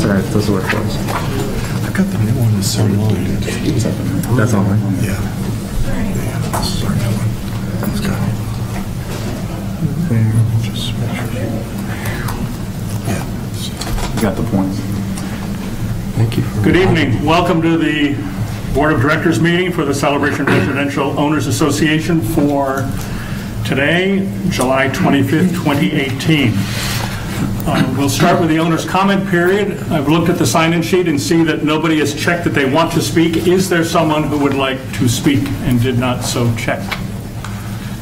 Right, those work for us. I've got the new one that's online. That's online? Yeah. This is our new one. It's got it. Just make sure. Yeah. You got the points. Thank you. Good evening. Welcome to the Board of Directors meeting for the Celebration Residential Owners Association for today, July 25th, 2018. We'll start with the owner's comment period. I've looked at the sign-in sheet and see that nobody has checked that they want to speak. Is there someone who would like to speak and did not so check?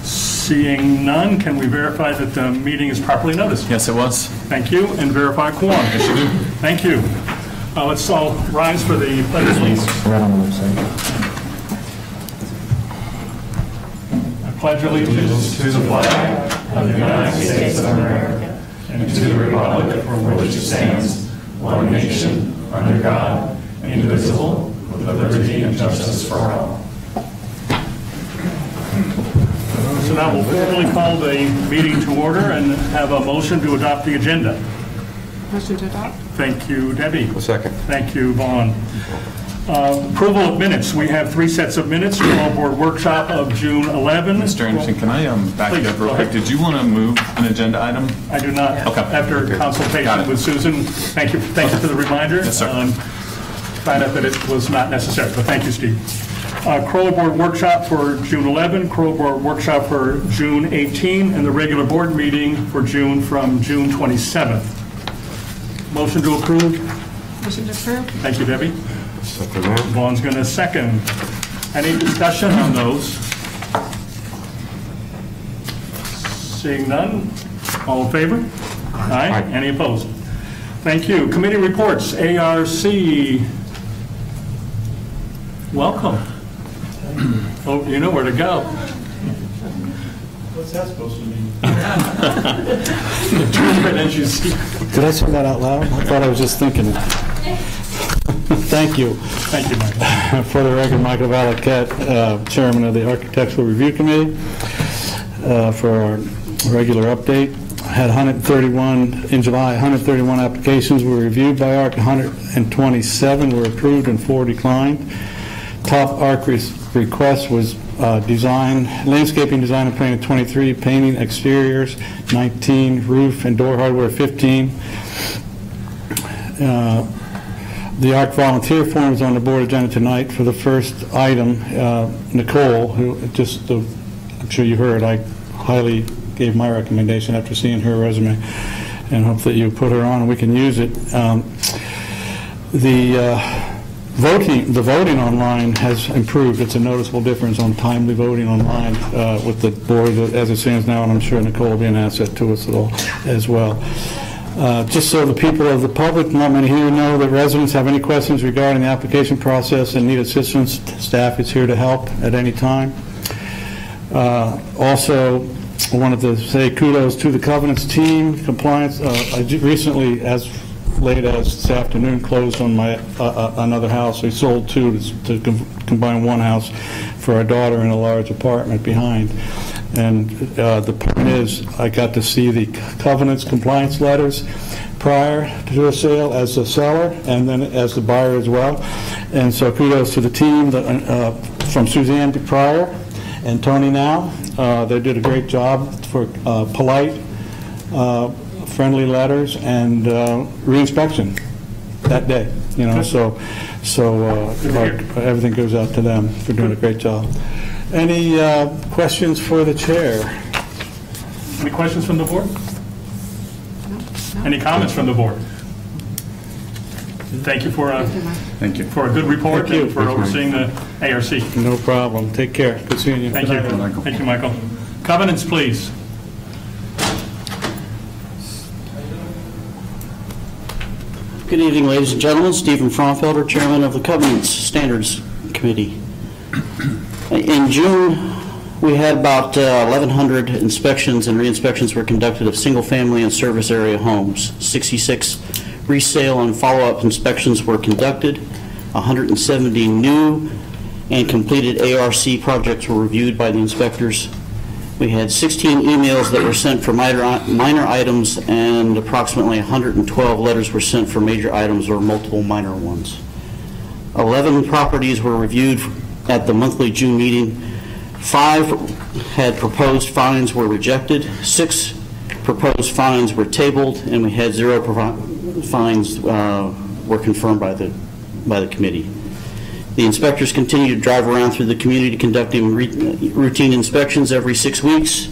Seeing none, can we verify that the meeting is properly noticed? Yes, it was. Thank you, and verify quorum. Thank you. Let's all rise for the pledge, please. Right on the website. I pledge allegiance to the flag of the United States of America and to the republic for which it stands, one nation, under God, indivisible, with liberty and justice for all. So now we'll formally call the meeting to order and have a motion to adopt the agenda. Motion to adopt. Thank you, Debbie. A second. Thank you, Vaughn. Approval of minutes. We have 3 sets of minutes. CROA Board Workshop of June 11. Mr. Anderson, can I back you up real quick? Did you want to move an agenda item? I do not. Okay. After consultation with Susan, thank you for the reminder. Yes, sir. Found out that it was not necessary, but thank you, Steve. CROA Board Workshop for June 11, CROA Board Workshop for June 18, and the regular board meeting for June 27th. Motion to approve. Motion to approve. Thank you, Debbie. Second that. Vaughn's going to second. Any discussion on those? Seeing none, all in favor? Aye. Any opposed? Thank you. Committee reports, ARC. Welcome. Oh, you know where to go. What's that supposed to mean? Did I say that out loud? I thought I was just thinking it. Thank you. Thank you, Michael. For the record, Michael Valaket, Chairman of the Architectural Review Committee, for our regular update. I had 131 in July. 131 applications were reviewed by ARC. 127 were approved and 4 declined. Top ARC request was landscaping design and painting 23, painting exteriors 19, roof and door hardware 15. The ARC volunteer form is on the board agenda tonight. For the first item, Nicole, who I'm sure you heard, I highly gave my recommendation after seeing her resume, and hope that you put her on and we can use it. The voting online has improved. It's a noticeable difference on timely voting online with the board as it stands now, and I'm sure Nicole will be an asset to us as well. Just so the people of the public, not many here, know that residents have any questions regarding the application process and need assistance, staff is here to help at any time. Also, I wanted to say kudos to the Covenants team. Compliance, I recently, as late as this afternoon, closed on my another house. We sold 2 to combine 1 house for our daughter in a large apartment behind. And the point is, I got to see the Covenants compliance letters prior to the sale as a seller and then as the buyer as well. And so kudos to the team from Suzanne prior and Tony now. They did a great job for polite, friendly letters and re-inspection that day. So everything goes out to them for doing a great job. Any questions for the chair? Any questions from the board? No. Any comments from the board? Thank you for a good report and for overseeing the ARC. No problem. Take care. Good seeing you. Thank you. Michael. Thank you, Michael. Covenants, please. Good evening, ladies and gentlemen. Stephen Fromfelder, Chairman of the Covenants Standards Committee. In June, we had about 1,100 inspections and re-inspections were conducted of single-family and service area homes. 66 resale and follow-up inspections were conducted. 170 new and completed ARC projects were reviewed by the inspectors. We had 16 emails that were sent for minor items, and approximately 112 letters were sent for major items or multiple minor ones. 11 properties were reviewed at the monthly June meeting. 5 had proposed fines were rejected. 6 proposed fines were tabled, and we had 0 fines were confirmed by the committee. The inspectors continue to drive around through the community conducting routine inspections every 6 weeks.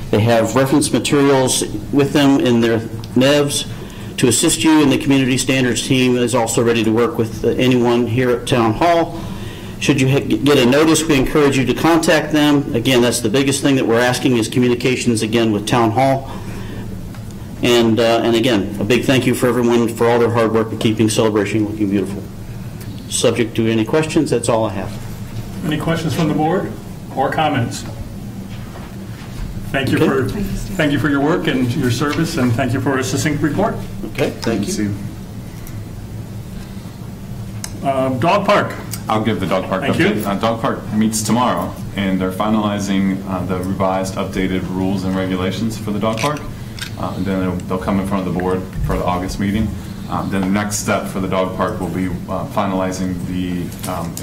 They have reference materials with them in their NEVs to assist you, and the community standards team is also ready to work with anyone here at Town Hall. Should you get a notice, we encourage you to contact them. Again, that's the biggest thing that we're asking is communications again with Town Hall. And again, a big thank you for everyone for all their hard work in keeping Celebration looking beautiful. Subject to any questions, that's all I have. Any questions from the board or comments? Thank you for your work and your service, and thank you for a succinct report. Okay, thank you. Dog park. I'll give the dog park Thank update. you. Dog park meets tomorrow, and they're finalizing the revised, updated rules and regulations for the dog park. Then they'll come in front of the board for the August meeting. Then the next step for the dog park will be finalizing the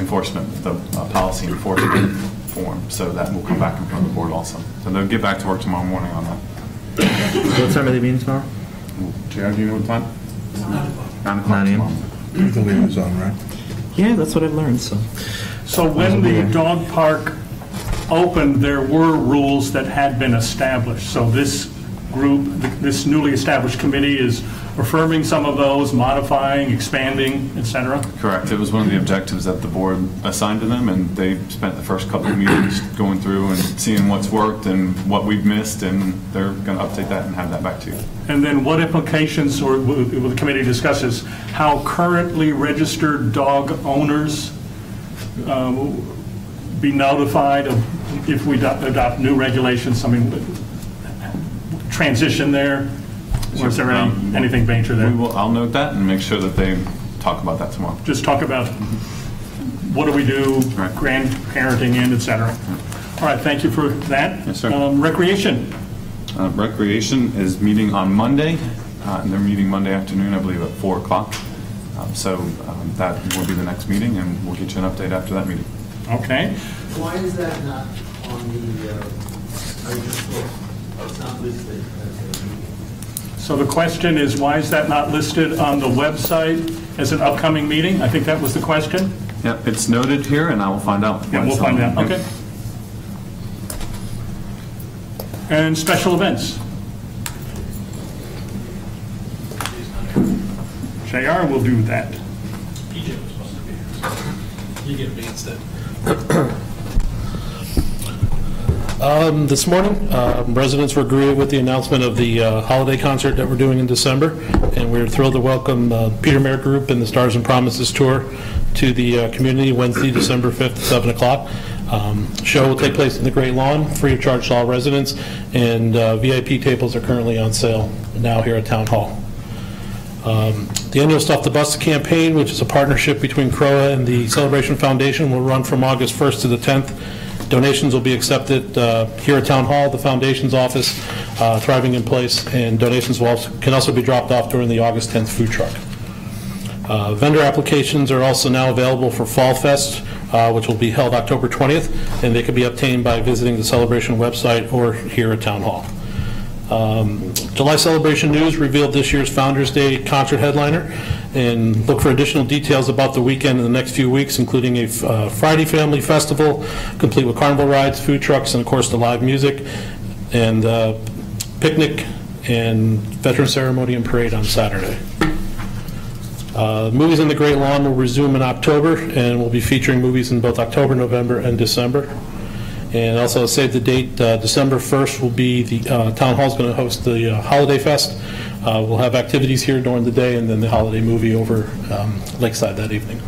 enforcement, the policy enforcement form. So that will come back in front of the board also. So they'll get back to work tomorrow morning on that. What time are they meeting tomorrow? JR, do you know what time? 9 o'clock 9 a.m. tomorrow. The liaison, right? Yeah, that's what I've learned, so. So when the dog park opened, there were rules that had been established. So this group, this newly established committee is affirming some of those, modifying, expanding, etc. Correct. It was one of the objectives that the board assigned to them, and they spent the first couple of meetings going through and seeing what's worked and what we've missed, and they're going to update that and have that back to you. And then what implications, or the committee discusses, how currently registered dog owners be notified of if we adopt new regulations. I mean, transition there, or is there anything major there? I'll note that and make sure that they talk about that tomorrow. Just talk about what do we do, Right. grandparenting in, et cetera. All right, thank you for that. Yes, sir. Recreation. Recreation is meeting on Monday, and they're meeting Monday afternoon, I believe, at 4 o'clock. So that will be the next meeting, and we'll get you an update after that meeting. Okay. Why is that not on the, it's not listed as a meeting? So the question is, why is that not listed on the website as an upcoming meeting? I think that was the question. Yep, it's noted here, and I will find out. Yeah, we'll find out. Okay. And special events. JR will do that. EJ was supposed to be here. You get to be instead. This morning, residents were agreeing with the announcement of the holiday concert that we're doing in December, and we're thrilled to welcome Peter Mayer Group and the Stars and Promises Tour to the community Wednesday, December 5th at 7 o'clock. Show will take place in the Great Lawn, free of charge to all residents, and VIP tables are currently on sale now here at Town Hall. The annual Stuff the Bus campaign, which is a partnership between CROA and the Celebration Foundation, will run from August 1st to the 10th. Donations will be accepted here at Town Hall, the Foundation's office, Thriving in Place, and donations can also be dropped off during the August 10th food truck. Vendor applications are also now available for Fall Fest, which will be held October 20th, and they can be obtained by visiting the Celebration website or here at Town Hall. July Celebration News revealed this year's Founders Day concert headliner, and look for additional details about the weekend in the next few weeks, including a Friday family festival, complete with carnival rides, food trucks, and of course the live music, and picnic and veteran ceremony and parade on Saturday. Movies in the Great Lawn will resume in October, and we'll be featuring movies in both October, November, and December. And also save the date, December 1st will be the Town Hall's going to host the Holiday Fest. We'll have activities here during the day, and then the holiday movie over Lakeside that evening.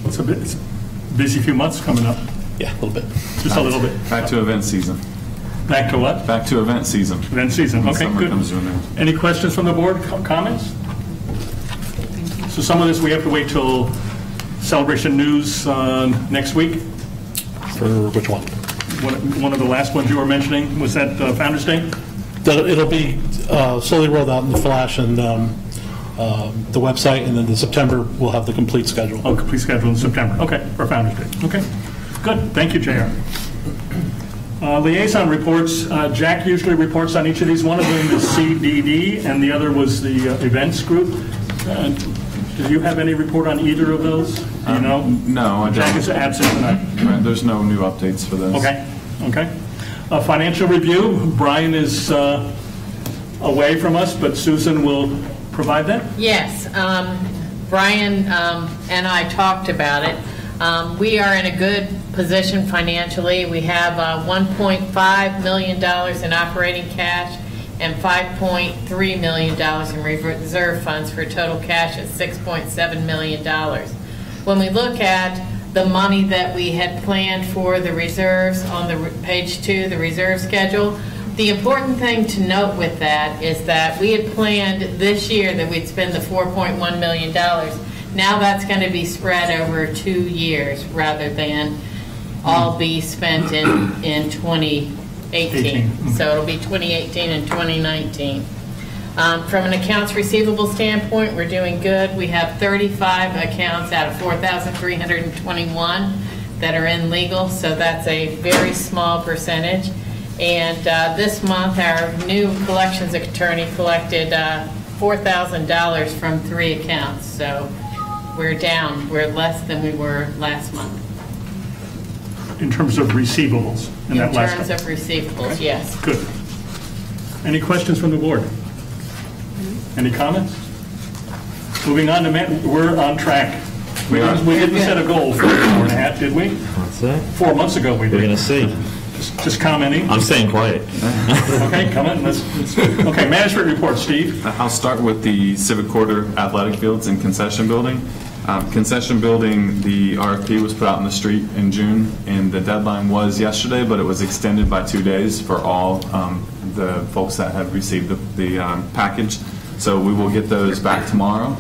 It's a busy few months coming up. Yeah, a little bit. Just a little bit. Back to event season. Back to what? Back to event season. Event season. Okay, Summer good. comes to an end. Any questions from the board? Comments? So some of this we have to wait till Celebration News next week? for which one. One of the last ones you were mentioning, was that Founder's Day? It'll be slowly rolled out in the flash and the website, and then in September, we'll have the complete schedule. Oh, complete schedule in September. Okay, for Founder's Day. Okay, good. Thank you, JR. Liaison reports. Jack usually reports on each of these. One of them is CDD, and the other was the events group. Do you have any report on either of those? Do you know? No, I don't. Jack is absent tonight. Right, there's no new updates for this. Okay, okay. Financial review. Brian is away from us, but Susan will provide that? Yes. Brian and I talked about it. We are in a good position financially. We have $1.5 million in operating cash and $5.3 million in reserve funds for total cash at $6.7 million. When we look at the money that we had planned for the reserves on the page 2, the reserve schedule, the important thing to note with that is that we had planned this year that we'd spend the $4.1 million. Now that's going to be spread over 2 years rather than all be spent in 2018. So it'll be 2018 and 2019. From an accounts receivable standpoint, we're doing good. We have 35 accounts out of 4,321 that are in legal, so that's a very small percentage. And this month, our new collections attorney collected $4,000 from 3 accounts. So we're down. We're less than we were last month. In terms of receivables? In terms of receivables, okay. Yes. Good. Any questions from the board? Any comments? Moving on to Matt, we're on track. We didn't set a goal for 4.5, did we? What's that? 4 months ago we did. We're going to see. Just commenting. I'm staying quiet. Okay, come on. Okay, management report, Steve. I'll start with the Civic Quarter athletic fields and concession building. Concession building, the RFP was put out in the street in June, and the deadline was yesterday, but it was extended by 2 days for all the folks that had received the package. So we will get those back tomorrow.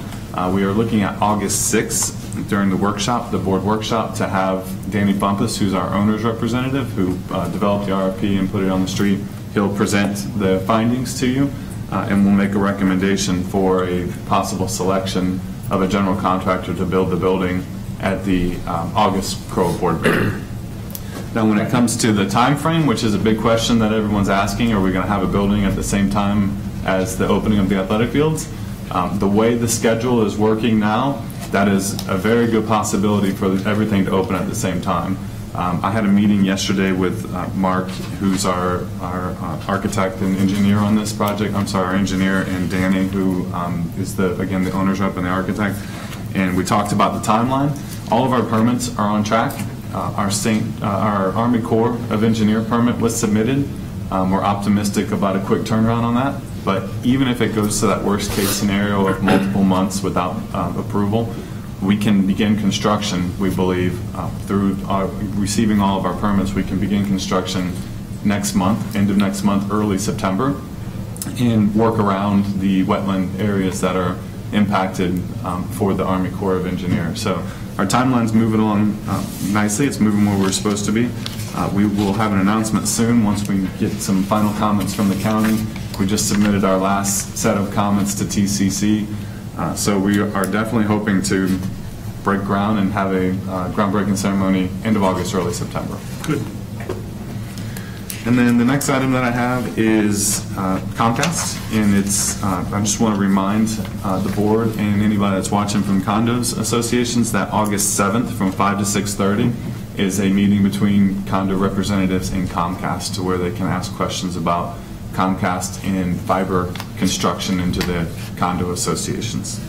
We are looking at August 6th during the workshop, the board workshop, to have Danny Bumpus, who's our owner's representative, who developed the RFP and put it on the street. He'll present the findings to you, and we'll make a recommendation for a possible selection of a general contractor to build the building at the August CROA board meeting. Now, when it comes to the time frame, which is a big question that everyone's asking, are we going to have a building at the same time as the opening of the athletic fields? The way the schedule is working now, that is a very good possibility for everything to open at the same time. I had a meeting yesterday with Mark, who's our architect and engineer on this project. I'm sorry, our engineer, and Danny, who is the owner's rep and the architect. And we talked about the timeline. All of our permits are on track. Our Army Corps of Engineer permit was submitted. We're optimistic about a quick turnaround on that. But even if it goes to that worst case scenario of multiple months without approval, we can begin construction, we believe, through receiving all of our permits. We can begin construction next month, end of next month, early September, and work around the wetland areas that are impacted for the Army Corps of Engineers. So our timeline's moving along nicely. It's moving where we're supposed to be. We will have an announcement soon once we get some final comments from the county. We just submitted our last set of comments to TCC. So we are definitely hoping to break ground and have a groundbreaking ceremony end of August, early September. Good. And then the next item that I have is Comcast, and it's I just want to remind the board and anybody that's watching from condos associations that August 7th from 5 to 6:30 is a meeting between condo representatives and Comcast, to where they can ask questions about Comcast and fiber construction into the condo associations.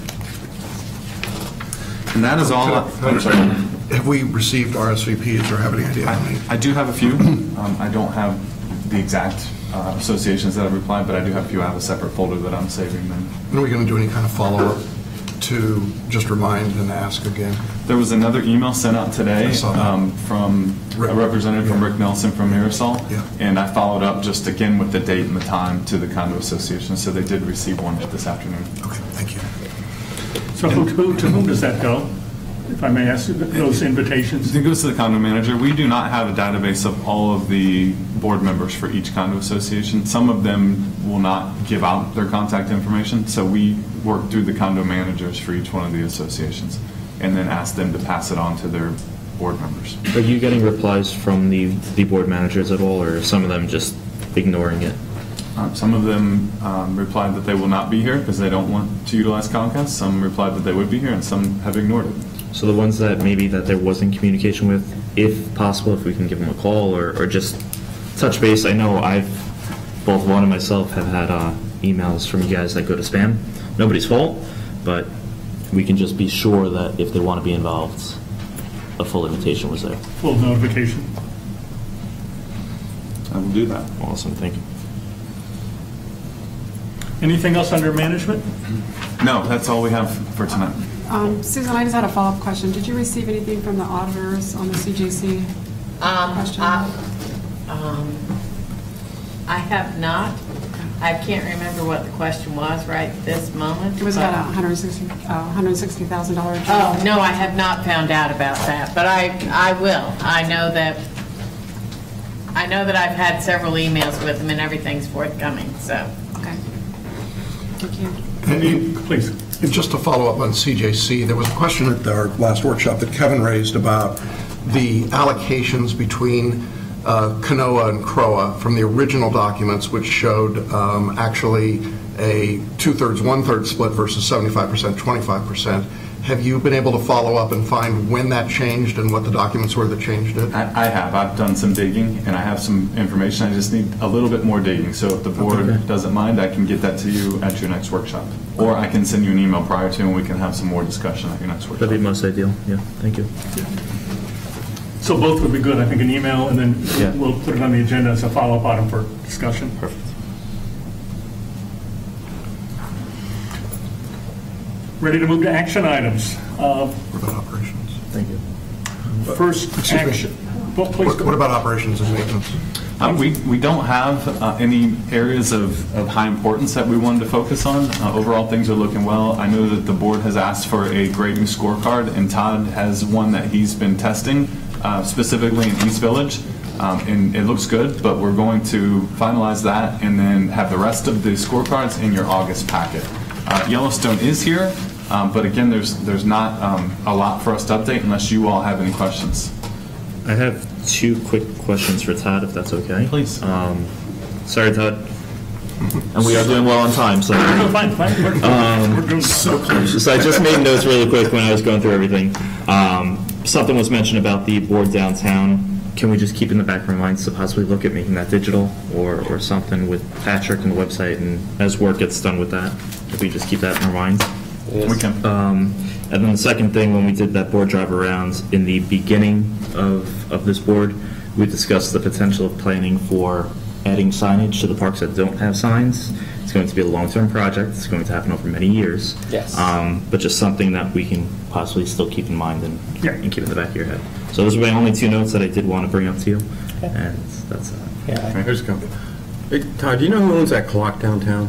And that is all. I'm sorry. Have we received RSVPs, or have any idea how many? I do have a few. I don't have the exact associations that have replied, but I do have a few. I have a separate folder that I'm saving them. And are we going to do any kind of follow-up to just remind and ask again? There was another email sent out today from a representative from Rick Nelson from Mirasol, and I followed up just again with the date and the time to the condo association, so they did receive one this afternoon. Okay, thank you. So to whom does that go? if I may ask, those invitations? It goes to the condo manager. We do not have a database of all of the board members for each condo association. Some of them will not give out their contact information, so we work through the condo managers for each one of the associations and then ask them to pass it on to their board members. Are you getting replies from the board managers at all, or are some of them just ignoring it? Some of them replied that they will not be here because they don't want to utilize Comcast. Some replied that they would be here, and some have ignored it. So the ones that maybe that there wasn't communication with, if possible, if we can give them a call or just touch base. I know both Juan and myself have had emails from you guys that go to spam. Nobody's fault, but we can just be sure that if they want to be involved, a full invitation was there. Full notification. I will do that. Awesome, thank you. Anything else under management? No, that's all we have for tonight. Susan, I just had a follow-up question. Did you receive anything from the auditors on the CJC question? I have not. I can't remember what the question was right this moment. It was about $160,000. Oh, no, I have not found out about that, but I will. I know that I've had several emails with them and everything's forthcoming, so. Okay. Thank you. Please. And just to follow up on CJC, there was a question at our last workshop that Kevin raised about the allocations between CROA and CROA from the original documents, which showed actually a 2/3, 1/3 split versus 75%, 25%. Have you been able to follow up and find when that changed and what the documents were that changed it? I have. I've done some digging, and I have some information. I just need a little bit more digging. So if the board doesn't mind, I can get that to you at your next workshop. Or I can send you an email prior to, and we can have some more discussion at your next workshop. That'd be most ideal, yeah, thank you. So both would be good. I think an email, and then we'll put it on the agenda as a follow-up item for discussion. Perfect. Ready to move to action items. What about operations? Thank you. First action. Well, please. What about operations and maintenance? We don't have any areas of high importance that we wanted to focus on. Overall, things are looking well. I know that the board has asked for a grading scorecard, and Todd has one that he's been testing, specifically in East Village, and it looks good, but we're going to finalize that and then have the rest of the scorecards in your August packet. Yellowstone is here, but again, there's not a lot for us to update unless you all have any questions. I have two quick questions for Todd, if that's okay. Please. Sorry, Todd. And we are doing well on time, so. Fine. We're doing so close. So I just made notes really quick when I was going through everything. Something was mentioned about the board downtown. Can we just keep in the back of our minds to possibly look at making that digital or something with Patrick and the website, and as work gets done with that, if we just keep that in our minds? Yes. We can. And then the second thing, when we did that board drive around in the beginning of this board, we discussed the potential of planning for adding signage to the parks that don't have signs. It's going to be a long-term project. It's going to happen over many years. Yes. But just something that we can possibly still keep in mind and keep in the back of your head. So those are my only two notes that I did want to bring up to you. Okay. And that's Here's a couple. Hey, Todd, do you know who owns that clock downtown?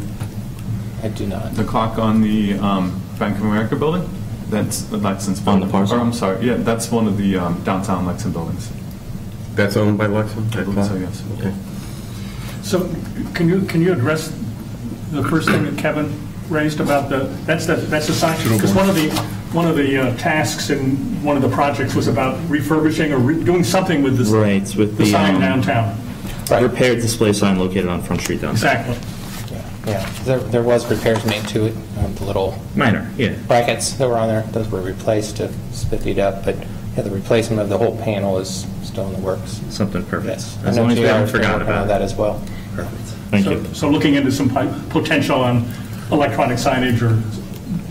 I do not. The clock on the Bank of America building? That's Lexington's building. On the parcel? Or, I'm sorry, yeah, that's one of the downtown Lexington buildings. That's owned by Lexington? I believe so, yes. Okay. So can you address the first thing that Kevin raised about that's the sign? Because one of the tasks in one of the projects was about refurbishing or doing something with the sign downtown. Right. Repaired display sign located on Front Street downtown. Exactly. Yeah, there was repairs made to it. The little minor, brackets that were on there, those were replaced to speed up. But the replacement of the whole panel is still in the works. Something perfect. Yes, as long as we haven't forgotten about that as well. Perfect. Thank you. So looking into some potential on electronic signage or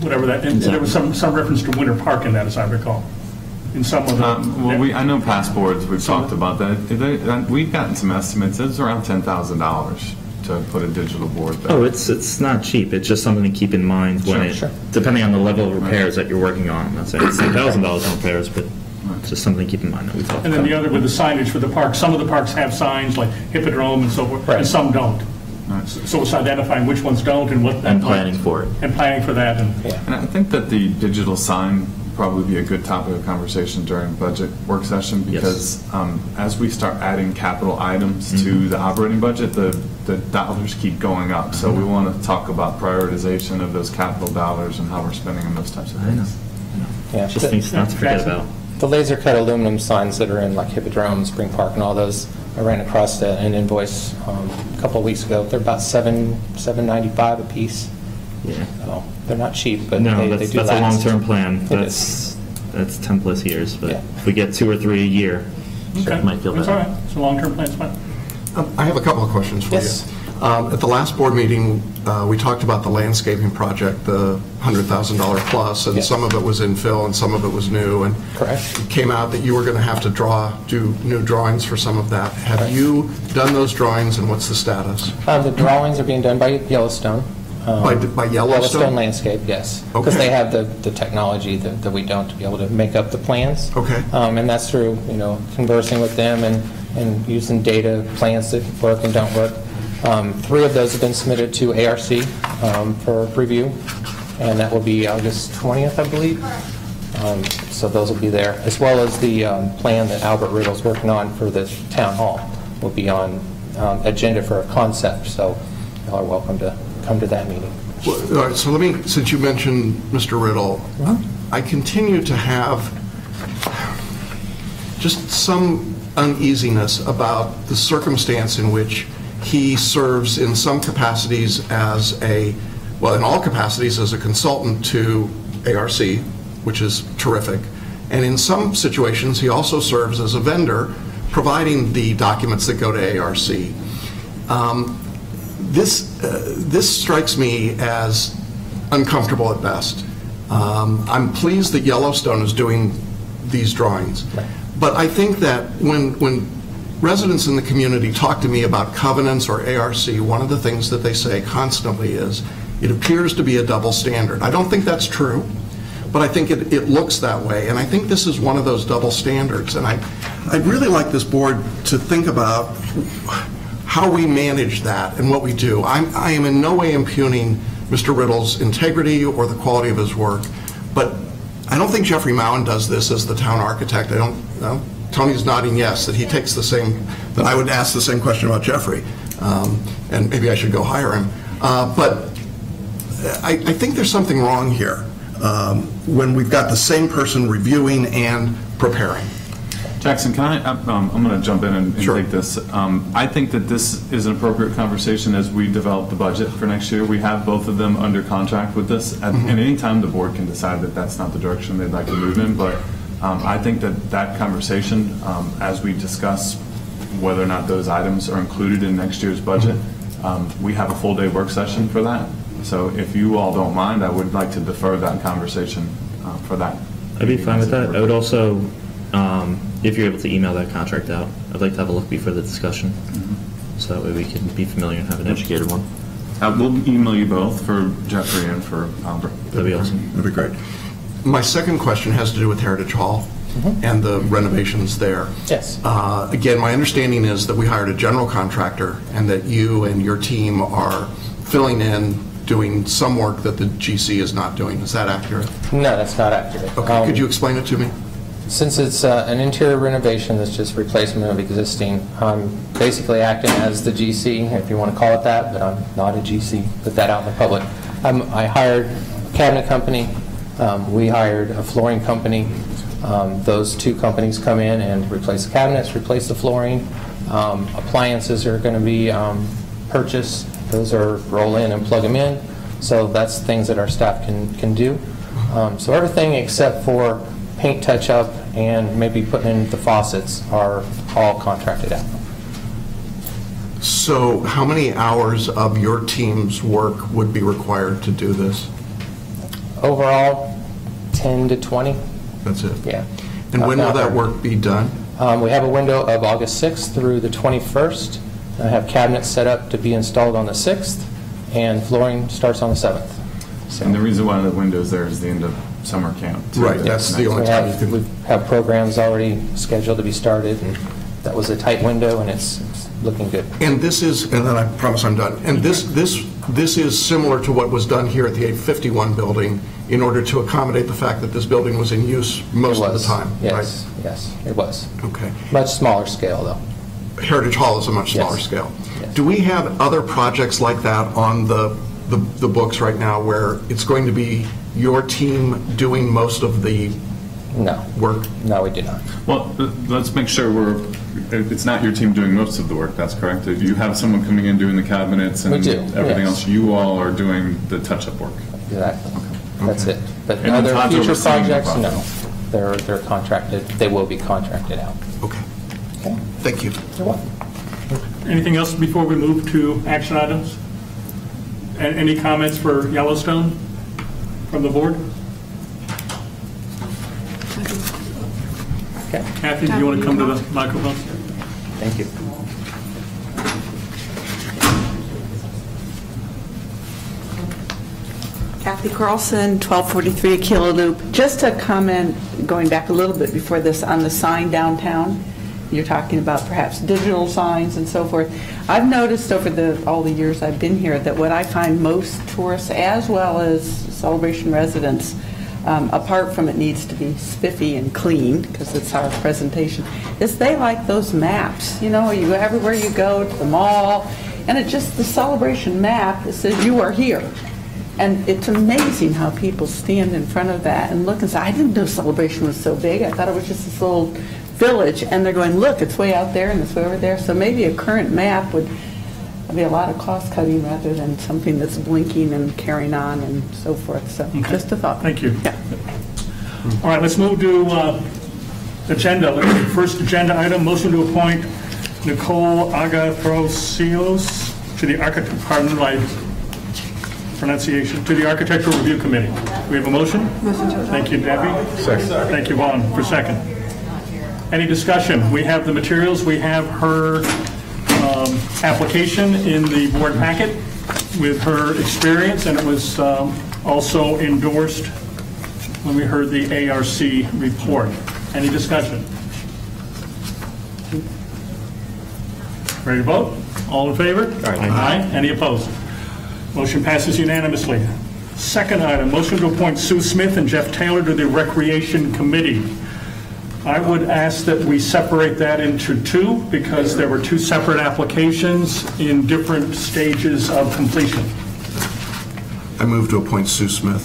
whatever that. And there was some reference to Winter Park in that, as I recall. In some of the. I know past boards we've talked about that. We've gotten some estimates. It's around $10,000 to put a digital board there. Oh, it's not cheap. It's just something to keep in mind when depending on the level of repairs that you're working on. I'm not saying it's $10,000 in repairs, but it's just something to keep in mind that we talked about. And then the other with the signage for the park. Some of the parks have signs like Hippodrome and so forth, and some don't. Right. So it's identifying which ones don't and what. And planning for it. And planning for that. And I think that the digital sign probably be a good topic of conversation during budget work session, because as we start adding capital items to the operating budget, the dollars keep going up. So we want to talk about prioritization of those capital dollars and how we're spending on those types of things. Yeah. Just things not to forget about. The laser cut aluminum signs that are in like Hippodrome, Spring Park, and all those, I ran across an invoice a couple of weeks ago. They're about $7.95 a piece. Yeah. So they're not cheap, but no, they do that's last. a long-term plan. That's 10 plus years, but if we get 2 or 3 a year, it might feel That's better. all right. It's a long-term plan. It's fine. I have a couple of questions for you. At the last board meeting, we talked about the landscaping project, the $100,000 plus, and some of it was infill and some of it was new. And it came out that you were going to have to do new drawings for some of that. Have you done those drawings, and what's the status? The drawings are being done by Yellowstone. By Yellowstone? Yellowstone Landscape, yes. Because they have the technology that we don't to be able to make up the plans. Okay. And that's through, conversing with them and using data, plans that work and don't work. 3 of those have been submitted to ARC for review, and that will be August 20th, I believe. So those will be there, as well as the plan that Albert Riddle's working on for the town hall will be on agenda for a concept. So y'all are welcome to come to that meeting. Well, all right, so let me, since you mentioned Mr. Riddle, I continue to have just some uneasiness about the circumstance in which he serves in some capacities as in all capacities as a consultant to ARC, which is terrific. And in some situations, he also serves as a vendor, providing the documents that go to ARC. This strikes me as uncomfortable at best. I'm pleased that Yellowstone is doing these drawings, but I think that when residents in the community talk to me about covenants or ARC, one of the things that they say constantly is, it appears to be a double standard. I don't think that's true, but I think it looks that way, and I think this is one of those double standards, and I'd really like this board to think about how we manage that and what we do. I am in no way impugning Mr. Riddle's integrity or the quality of his work, but I don't think Jeffrey Mowen does this as the town architect. Tony's nodding yes, that he takes the same, that I would ask the same question about Jeffrey, and maybe I should go hire him. But I think there's something wrong here when we've got the same person reviewing and preparing. Jackson, can I'm going to jump in and take this. I think that this is an appropriate conversation as we develop the budget for next year. We have both of them under contract with this, and any time the board can decide that that's not the direction they'd like to move in, but I think that conversation, as we discuss whether or not those items are included in next year's budget, we have a full-day work session for that. So if you all don't mind, I would like to defer that conversation for that. I'd be fine with that. I would also, if you're able to email that contract out, I'd like to have a look before the discussion, so that way we can be familiar and have an educated one. We'll email you both, for Jeffrey and for Albert. That'd be awesome. That'd be great. My second question has to do with Heritage Hall and the renovations there. Yes. Again, my understanding is that we hired a general contractor and that you and your team are filling in, doing some work that the GC is not doing. Is that accurate? No, that's not accurate. Okay, could you explain it to me? Since it's an interior renovation that's just replacement of existing, I'm basically acting as the GC, if you want to call it that, but I'm not a GC. Put that out in the public. I hired a cabinet company. We hired a flooring company. Those 2 companies come in and replace the cabinets, replace the flooring. Appliances are going to be purchased. Those are roll in and plug them in. So that's things that our staff can do. So everything except for paint touch-up and maybe putting in the faucets are all contracted out. So how many hours of your team's work would be required to do this? Overall, 10 to 20. That's it? Yeah. And when will that work be done? We have a window of August 6th through the 21st. I have cabinets set up to be installed on the 6th, and flooring starts on the 7th. So. And the reason why the window's there is the end of summer camp. Right, that's the only time you can... We have programs already scheduled to be started, and that was a tight window, and it's looking good. And this is, and then I promise I'm done, and this this is similar to what was done here at the 851 building in order to accommodate the fact that this building was in use most of the time, Yes, right? yes, it was. Okay. Much smaller scale, though. Heritage Hall is a much smaller Yes. scale. Yes. Do we have other projects like that on the books right now where it's going to be your team doing most of the No. work? No, we do not. Well, let's make sure it's not your team doing most of the work, that's correct? If you have someone coming in doing the cabinets and We do, everything yes. else, you all are doing the touch-up work. Exactly. That's it. But And then other Todd's future overseeing the projects, no. project. They're contracted, they will be contracted out. Okay. Okay. Thank you. You're welcome. Anything else before we move to action items? Any comments for Yellowstone from the board? Okay. Kathy, do you want to come to the microphone? Thank you. Kathy Carlson, 1243 Aquila Loop. Just a comment, going back a little bit before this, on the sign downtown. You're talking about perhaps digital signs and so forth. I've noticed over all the years I've been here that what I find most tourists, as well as Celebration residents, apart from it needs to be spiffy and clean, because it's our presentation, is they like those maps. You know, you go everywhere you go, to the mall, and it just, the Celebration map, it says you are here. And it's amazing how people stand in front of that and look and say, I didn't know Celebration was so big. I thought it was just this little village. And they're going, look, it's way out there and it's way over there. So maybe a current map would be a lot of cost cutting rather than something that's blinking and carrying on and so forth. So just a thought. Thank you. Yeah. All right, let's move to agenda. First agenda item, motion to appoint Nicole Agathosios to the to the Architectural Review Committee. We have a motion? Thank you, Debbie. Second. Thank you, Vaughn, for second. Any discussion? We have the materials. We have her application in the board packet with her experience, and it was also endorsed when we heard the ARC report. Any discussion? Ready to vote? All in favor? Aye. Any opposed? Motion passes unanimously. Second item, motion to appoint Sue Smith and Jeff Taylor to the Recreation Committee. I would ask that we separate that into two because there were two separate applications in different stages of completion. I move to appoint Sue Smith.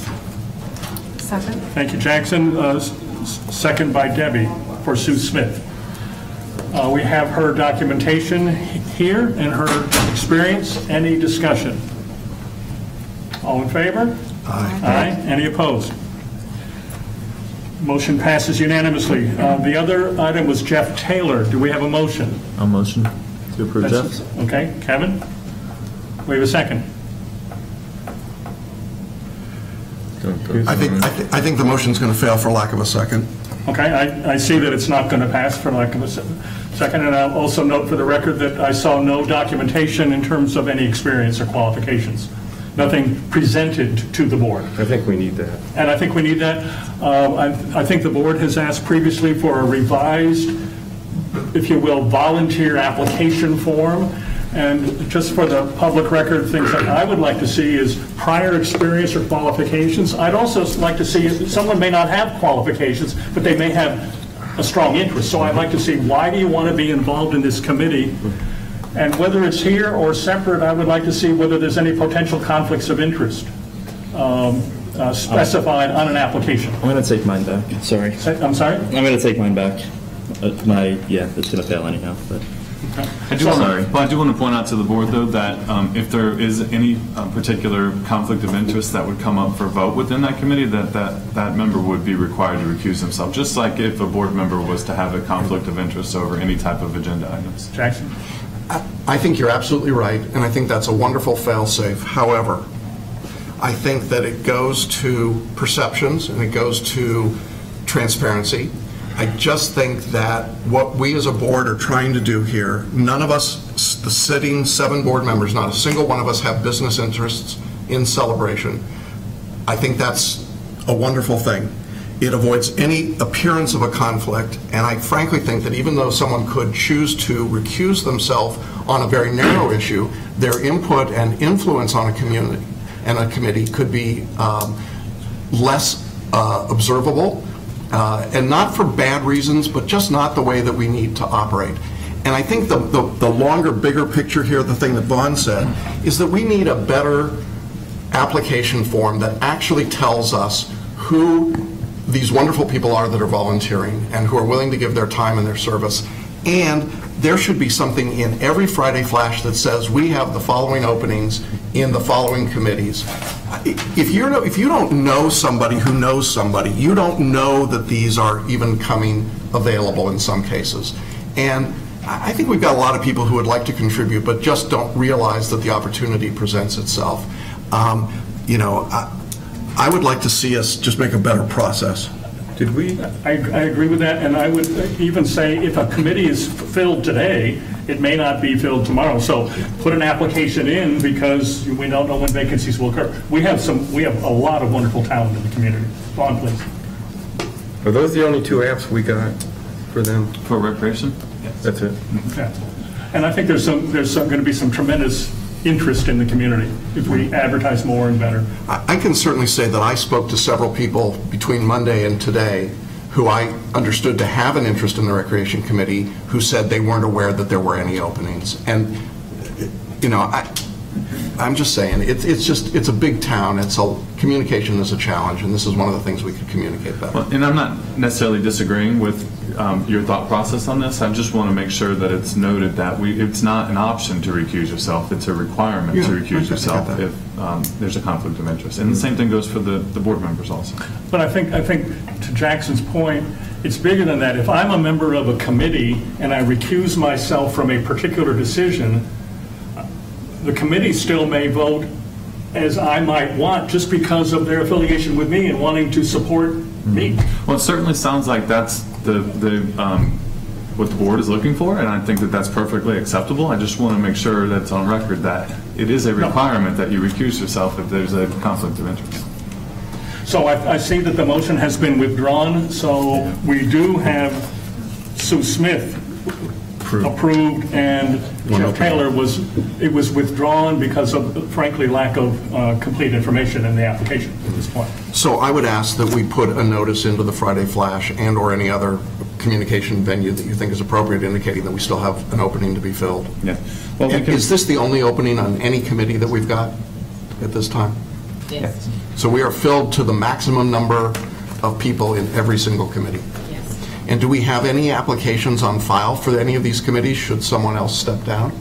Second. Thank you, Jackson. Second by Debbie for Sue Smith. We have her documentation here and her experience. Any discussion? All in favor? Aye. Aye. Any opposed? Motion passes unanimously. The other item was Jeff Taylor. Do we have a motion? A motion to approve Jeff? Okay, Kevin? We have a second. I think the motion's going to fail for lack of a second. Okay, I see that it's not going to pass for lack of a second, and I'll also note for the record that I saw no documentation in terms of any experience or qualifications. Nothing presented to the board. I think we need that. And I think we need that. I think the board has asked previously for a revised, if you will, volunteer application form. And just for the public record, things that I would like to see is prior experience or qualifications. I'd also like to see, someone may not have qualifications, but they may have a strong interest. So I'd like to see, why do you want to be involved in this committee? And whether it's here or separate, I would like to see whether there's any potential conflicts of interest specified on an application. I'm going to take mine back. Sorry. I'm sorry? I'm going to take mine back. It's going to fail anyhow, but... I do want to point out to the board, though, that if there is any particular conflict of interest that would come up for vote within that committee, that member would be required to recuse himself, just like if a board member was to have a conflict of interest over any type of agenda items. Jackson? I think you're absolutely right, and I think that's a wonderful fail-safe. However, I think that it goes to perceptions and it goes to transparency. I just think that what we as a board are trying to do here, none of us, the sitting 7 board members, not a single one of us have business interests in Celebration. I think that's a wonderful thing. It avoids any appearance of a conflict, and I frankly think that even though someone could choose to recuse themselves on a very narrow issue, their input and influence on a community and a committee could be less observable, and not for bad reasons, but just not the way that we need to operate. And I think the longer, bigger picture here, the thing that Vaughn said, is that we need a better application form that actually tells us who these wonderful people are that are volunteering and who are willing to give their time and their service. And there should be something in every Friday Flash that says we have the following openings in the following committees. If you don't know somebody who knows somebody, you don't know that these are even coming available in some cases. And I think we've got a lot of people who would like to contribute, but just don't realize that the opportunity presents itself. I would like to see us just make a better process. Did we? I agree with that, and I would even say if a committee is filled today, it may not be filled tomorrow. So put an application in, because we don't know when vacancies will occur. We have a lot of wonderful talent in the community. Go on, please. Are those the only 2 apps we got for them? For recreation? Yes. That's it? Yeah. And I think there's going to be some tremendous interest in the community if we advertise more and better. I can certainly say that I spoke to several people between Monday and today who I understood to have an interest in the Recreation Committee who said they weren't aware that there were any openings. And, I'm just saying, it's a big town. Communication is a challenge, and this is one of the things we could communicate better. Well, and I'm not necessarily disagreeing with your thought process on this. I just want to make sure that it's noted that it's not an option to recuse yourself. It's a requirement to recuse yourself if there's a conflict of interest. And the same thing goes for the board members also. But I think to Jackson's point, it's bigger than that. If I'm a member of a committee and I recuse myself from a particular decision, the committee still may vote as I might want just because of their affiliation with me and wanting to support me. Well, it certainly sounds like that's what the board is looking for, and I think that that's perfectly acceptable. I just want to make sure that it's on record that it is a requirement that you recuse yourself if there's a conflict of interest. So I see that the motion has been withdrawn, so we do have Sue Smith approved, and Jeff Taylor was withdrawn because of, frankly, lack of complete information in the application at this point. So I would ask that we put a notice into the Friday Flash and or any other communication venue that you think is appropriate, indicating that we still have an opening to be filled. Yeah. Well, is this the only opening on any committee that we've got at this time? Yes. So we are filled to the maximum number of people in every single committee? Yes. And do we have any applications on file for any of these committees should someone else step down?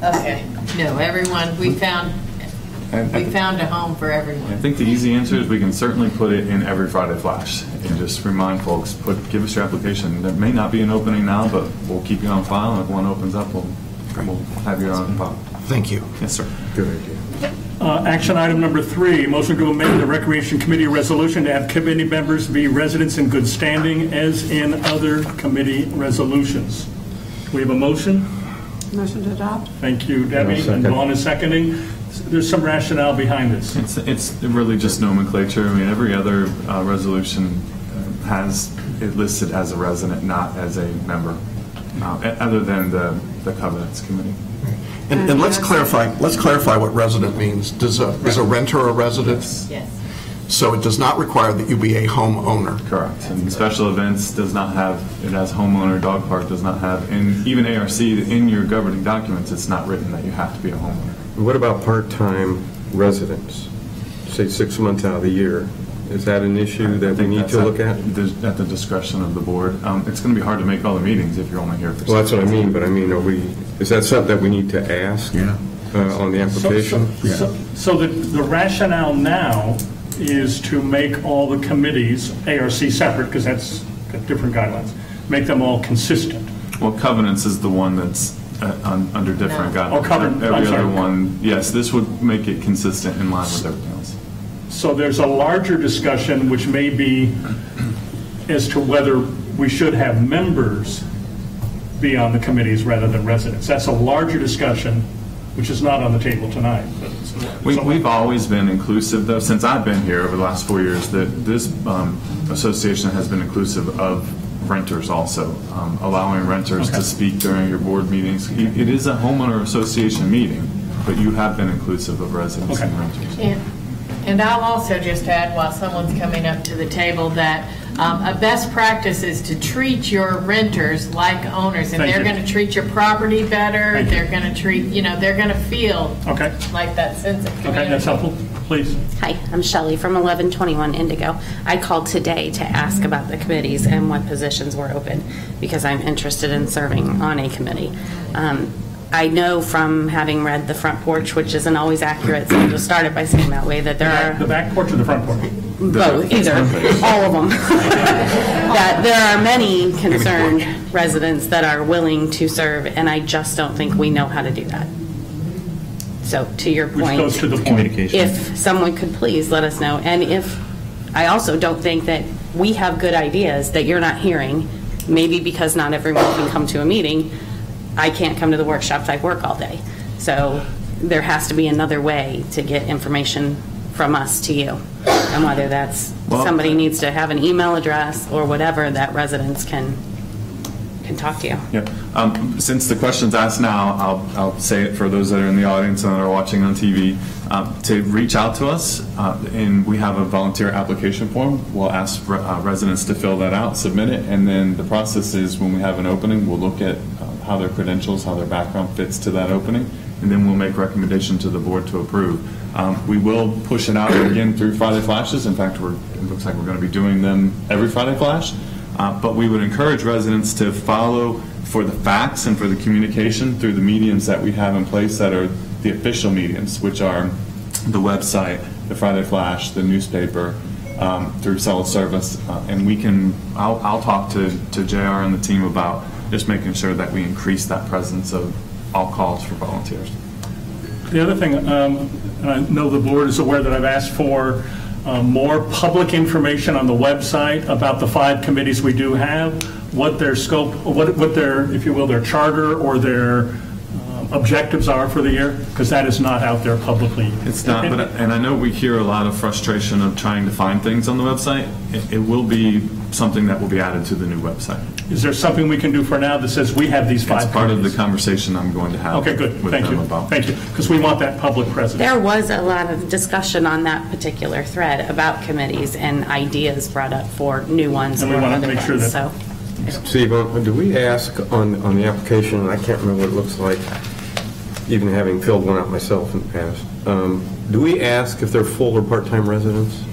Okay. No, everyone, we found a home for everyone. I think the easy answer is we can certainly put it in every Friday Flash and just remind folks, give us your application. There may not be an opening now, but we'll keep you on file, and if one opens up, we'll have you on file. Thank you. Yes, sir. Good idea. Action item number 3, motion to amend the Recreation Committee resolution to have committee members be residents in good standing as in other committee resolutions. Do we have a motion? Motion to adopt. Thank you, Debbie. And Dawn is seconding. There's some rationale behind this. It's really just nomenclature. I mean, every other resolution has it listed as a resident, not as a member, other than the Covenants Committee. And let's clarify what resident means. Is a renter a resident? Yes. So it does not require that you be a homeowner. Correct. And special events does not have, it has homeowner, dog park does not have, and even ARC, in your governing documents, it's not written that you have to be a homeowner. What about part-time residents? Say 6 months out of the year. Is that an issue that we need to look at? At the discretion of the board. It's going to be hard to make all the meetings if you're only here for 6 months. Well, that's what I mean, but I mean, is that something that we need to ask on the application? So the rationale now is to make all the committees, ARC separate, because that's got different guidelines, make them all consistent. Well, Covenants is the one that's under different guidelines. Oh, Covenant. Every other one, yes, this would make it consistent in line with everything else. So there's a larger discussion, which may be as to whether we should have members be on the committees rather than residents. That's a larger discussion, which is not on the table tonight. But we've always been inclusive, though, since I've been here over the last 4 years, that this association has been inclusive of renters also, allowing renters to speak during your board meetings. It is a homeowner association meeting, but you have been inclusive of residents and renters. And I'll also just add, while someone's coming up to the table, that a best practice is to treat your renters like owners, and they're going to treat your property better. They're going to treat, they're going to feel like that sense of community. Okay, that's helpful. Please. Hi, I'm Shelley from 1121 Indigo. I called today to ask about the committees and what positions were open because I'm interested in serving on a committee. I know from having read The Front Porch, which isn't always accurate, so I'll just start it by saying that way, that there are... The back porch or the front porch? Both, either, all of them. That there are many concerned residents that are willing to serve, and I just don't think we know how to do that. So, to your point, which goes to the communication. If someone could please let us know, and if, I also don't think that we have good ideas that you're not hearing, maybe because not everyone can come to a meeting. I can't come to the workshops, I work all day. So there has to be another way to get information from us to you. And whether that's somebody needs to have an email address or whatever, that residents can talk to you. Yeah. Since the question's asked now, I'll say it for those that are in the audience and that are watching on TV, to reach out to us, and we have a volunteer application form. We'll ask residents to fill that out, submit it, and then the process is when we have an opening, we'll look at how their credentials, how their background fits to that opening, and then we'll make recommendation to the board to approve. We will push it out again through Friday Flashes. In fact, it looks like we're going to be doing them every Friday Flash. But we would encourage residents to follow for the facts and for the communication through the mediums that we have in place that are the official mediums, which are the website, the Friday Flash, the newspaper, through cell service. And I'll talk to JR and the team about just making sure that we increase that presence of all calls for volunteers. The other thing, and I know the board is aware that I've asked for more public information on the website about the 5 committees we do have, what their scope, what their, if you will, their charter or their objectives are for the year, because that is not out there publicly. It's not, and I know we hear a lot of frustration of trying to find things on the website. It will be something that will be added to the new website. Is there something we can do for now that says we have these 5 It's part of the conversation I'm going to have. Okay, good. With Thank them you. about. Thank you, because we want that public presence. There was a lot of discussion on that particular thread about committees and ideas brought up for new ones. And we want to make sure that. So. Steve, do we ask on the application, and I can't remember what it looks like, even having filled one out myself in the past, do we ask if they're full or part-time residents?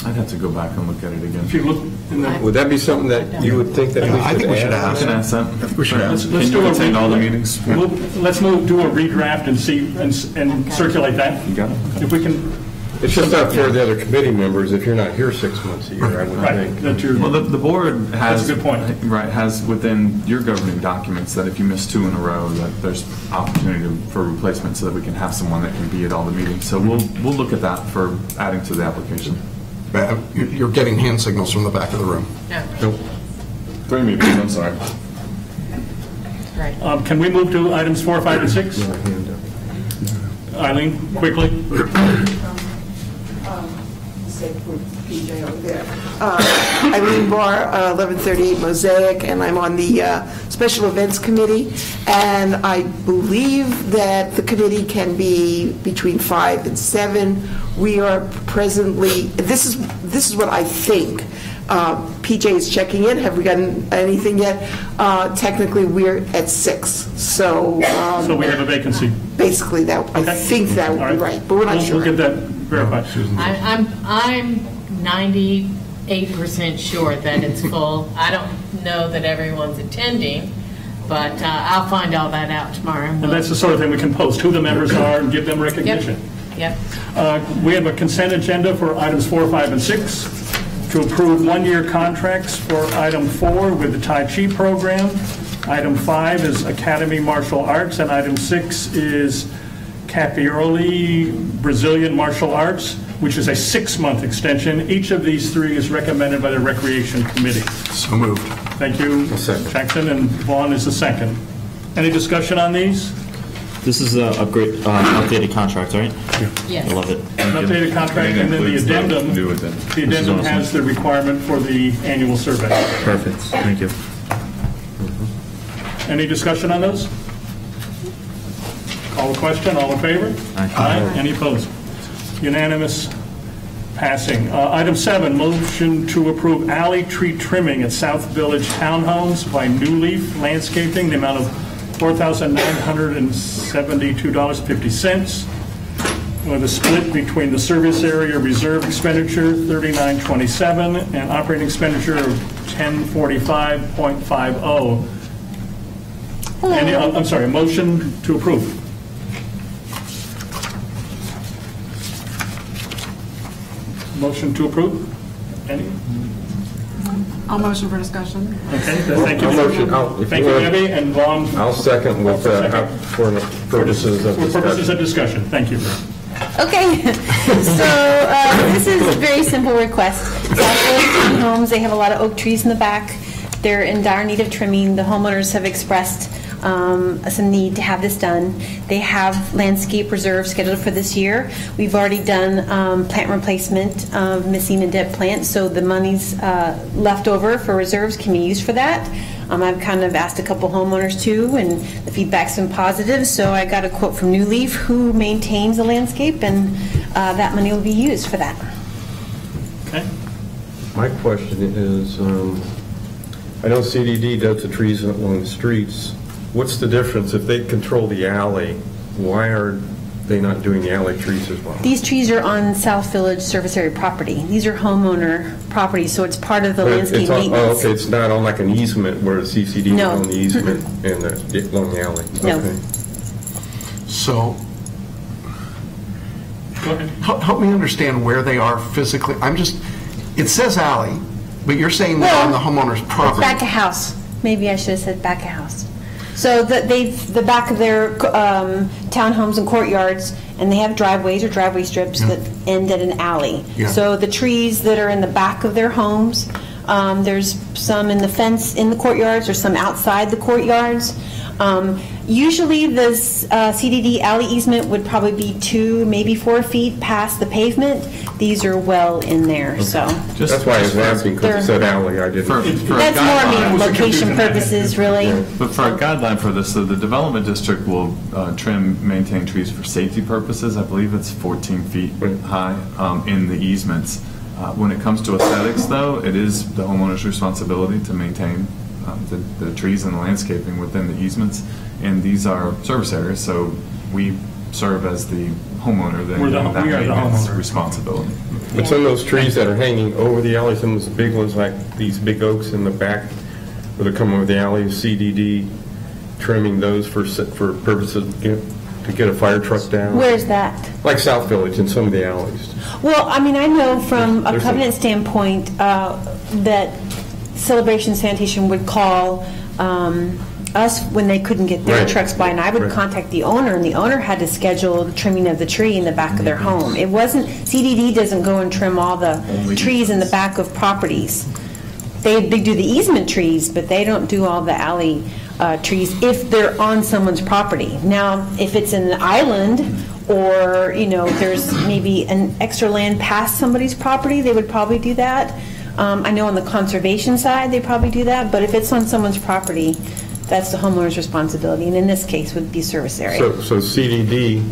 I'd have to go back and look at it again. If you look in the, would that be something that you would think that we should ask? I can ask that. I think we should ask. let's do attend all the meetings? Let's do a redraft and see and circulate that. You got it? If we can. It's just not fair to the other committee members if you're not here 6 months a year, I would think. That you're, Well, the board has, that's a good point. Right, has within your governing documents that if you miss 2 in a row, that there's opportunity for replacement so that we can have someone that can be at all the meetings. So we'll look at that for adding to the application. You're getting hand signals from the back of the room. No. Nope. 3 meetings, I'm sorry. Right. Can we move to items 4, 5, and 6? Eileen, quickly. PJ over there. Eileen Barr, 1138 Mosaic, and I'm on the Special Events Committee, and I believe that the committee can be between 5 and 7. We are presently, this is what I think. PJ is checking in. Have we gotten anything yet? Technically, we're at 6. So So we have a vacancy. Basically, that Okay. I think that would be right, but we're not sure. We'll get that verified. I'm 98% sure that it's full. I don't know that everyone's attending, but I'll find all that out tomorrow. And that's the sort of thing we can post, who the members are and give them recognition. Yep. We have a consent agenda for items 4, 5, and 6. To approve 1-year contracts for item 4 with the Tai Chi program. Item 5 is Academy Martial Arts, and item 6 is Capioli Brazilian Martial Arts, which is a 6-month extension. Each of these 3 is recommended by the Recreation Committee. So moved. Thank you, Jackson, and Vaughn is the second. Any discussion on these? This is the updated contract, right? Yes. I love it. An updated contract, and then the addendum, the addendum has the requirement for the annual survey. Perfect, thank you. Any discussion on those? Call the question, all in favor? Aye. Any opposed? Unanimous passing. Item 7, motion to approve alley tree trimming at South Village Townhomes by New Leaf Landscaping, the amount of $4,972.50, with a split between the service area reserve expenditure, $39.27, and operating expenditure of $1045.50. I'm sorry, a motion to approve. Motion to approve? Any? I'll motion for discussion. Okay, thank you. Thank you, Debbie, and Vaughn. I'll second with, for purposes of discussion. For purposes of discussion, thank you. Okay, so this is a very simple request. South Village Homes, they have a lot of oak trees in the back. They're in dire need of trimming. The homeowners have expressed some need to have this done. They have landscape reserves scheduled for this year. We've already done plant replacement of missing and dead plants, so the money's left over for reserves can be used for that. I've kind of asked a couple homeowners too, and the feedback's been positive, so I got a quote from New Leaf, who maintains the landscape, and that money will be used for that. Okay. My question is, I know CDD does the trees along the streets. What's the difference if they control the alley? Why are they not doing the alley trees as well? These trees are on South Village Service Area property. These are homeowner property, so it's part of the landscape maintenance. Oh, okay, it's not on like an easement where the CCD is on the easement and along the alley. No. Okay. So, help me understand where they are physically. It says alley, but you're saying they're on the homeowner's property. Back of house. Maybe I should have said back of house. So the back of their townhomes and courtyards, and they have driveways or driveway strips that end at an alley. Yeah. So the trees that are in the back of their homes, there's some in the fence in the courtyards, there's some outside the courtyards. Usually the CDD alley easement would probably be 2, maybe 4 feet past the pavement. These are well in there, Okay. so. That's why I was asking, because it said alley, I didn't. That's more, location purposes, really. But for a guideline for this, so the development district will maintain trees for safety purposes. I believe it's 14 feet high in the easements. When it comes to aesthetics, though, it is the homeowner's responsibility to maintain the trees and the landscaping within the easements. And these are service areas, so we serve as the homeowner, then We are that the maintenance homeowner. responsibility. But some of those trees that are hanging over the alley, some of those big ones like these big oaks in the back, where they're coming over the alley, CDD, trimming those for purposes to get a fire truck down? Where's that? Like South Village in some of the alleys. Well, I mean, I know from a There's covenant standpoint that Celebration Sanitation would call us when they couldn't get their trucks by, and I would contact the owner, and the owner had to schedule the trimming of the tree in the back of their home. It wasn't, CDD doesn't go and trim all the trees in the back of properties. They do the easement trees, but they don't do all the alley trees if they're on someone's property. Now, if it's an island, or, there's maybe an extra land past somebody's property, they would probably do that. I know on the conservation side, they probably do that, but if it's on someone's property, that's the homeowner's responsibility, and in this case would be service area. So CDD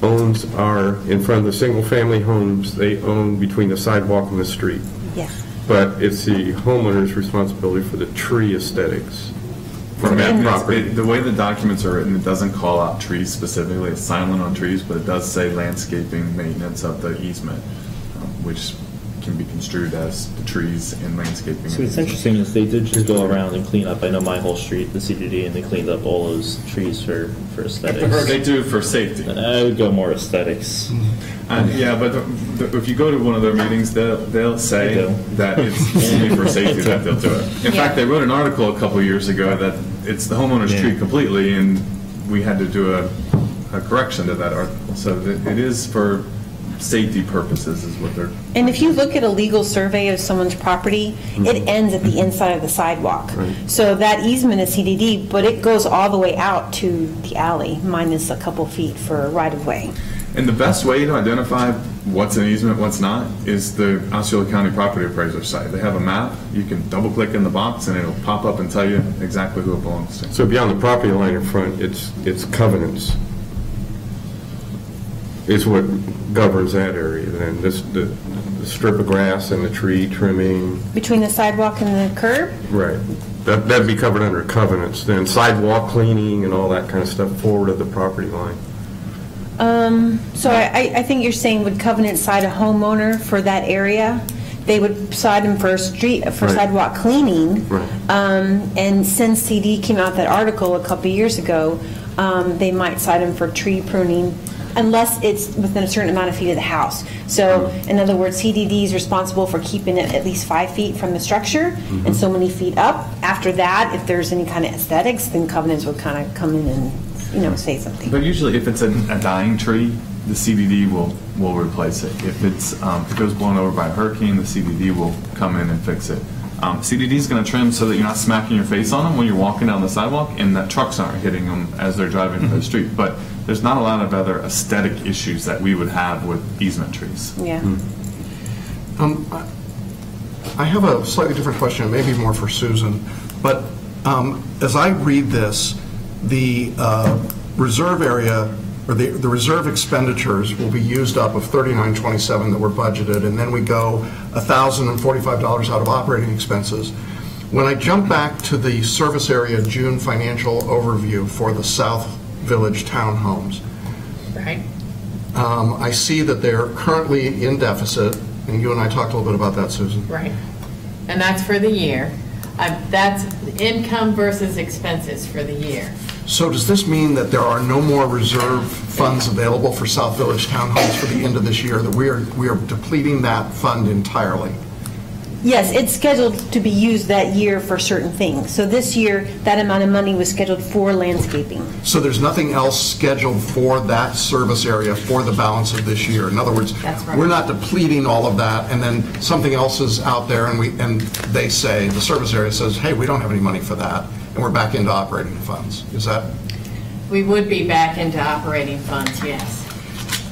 owns in front of the single-family homes, they own between the sidewalk and the street. Yes. But it's the homeowner's responsibility for the tree aesthetics from that property. The way the documents are written, it doesn't call out trees specifically. It's silent on trees, but it does say landscaping maintenance of the easement, which can be construed as the trees and landscaping. So it's interesting is they did just go around and clean up, I know my whole street, the CDD, and they cleaned up all those trees for aesthetics. They do for safety. I would go more aesthetics. Yeah, but if you go to one of their meetings, they'll say that it's only for safety that they'll do it. In fact, they wrote an article a couple years ago that it's the homeowner's tree completely, and we had to do a correction to that article. So it is for safety purposes is what they're. And if you look at a legal survey of someone's property, it ends at the inside of the sidewalk. So that easement is CDD, but it goes all the way out to the alley, minus a couple feet for right-of-way. And the best way to identify what's an easement, what's not, is the Osceola County Property Appraiser site. They have a map. You can double-click in the box, and it'll pop up and tell you exactly who it belongs to. So beyond the property line in front, it's covenants. Is what governs that area. Then the strip of grass and the tree trimming. Between the sidewalk and the curb? Right. That'd be covered under covenants. Then sidewalk cleaning and all that kind of stuff forward of the property line. So I think you're saying would covenant side a homeowner for that area? They would side them for sidewalk cleaning. Right. And since CD came out that article a couple years ago, they might side them for tree pruning, unless it's within a certain amount of feet of the house. So, in other words, CDD is responsible for keeping it at least 5 feet from the structure, and so many feet up. After that, if there's any kind of aesthetics, then covenants would kind of come in and say something. But usually, if it's a dying tree, the CDD will replace it. If it goes blown over by a hurricane, the CDD will come in and fix it. CDD is going to trim so that you're not smacking your face on them when you're walking down the sidewalk, and that trucks aren't hitting them as they're driving to the street. But there's not a lot of other aesthetic issues that we would have with easement trees. Yeah. I have a slightly different question, maybe more for Susan. But as I read this, the reserve area, or the reserve expenditures will be used up of $39.27 that were budgeted, and then we go $1,045 out of operating expenses. When I jump back to the service area June financial overview for the South Village townhomes, Right. I see that they're currently in deficit, and you and I talked a little bit about that, Susan. Right. And that's for the year. That's income versus expenses for the year. So does this mean that there are no more reserve funds available for South Village townhomes for the end of this year, that we are depleting that fund entirely? Yes, it's scheduled to be used that year for certain things. So this year, that amount of money was scheduled for landscaping. So there's nothing else scheduled for that service area for the balance of this year? In other words, we're not depleting all of that, and then something else is out there, and they say, the service area says, hey, we don't have any money for that, and we're back into operating funds. Is that? We would be back into operating funds, yes.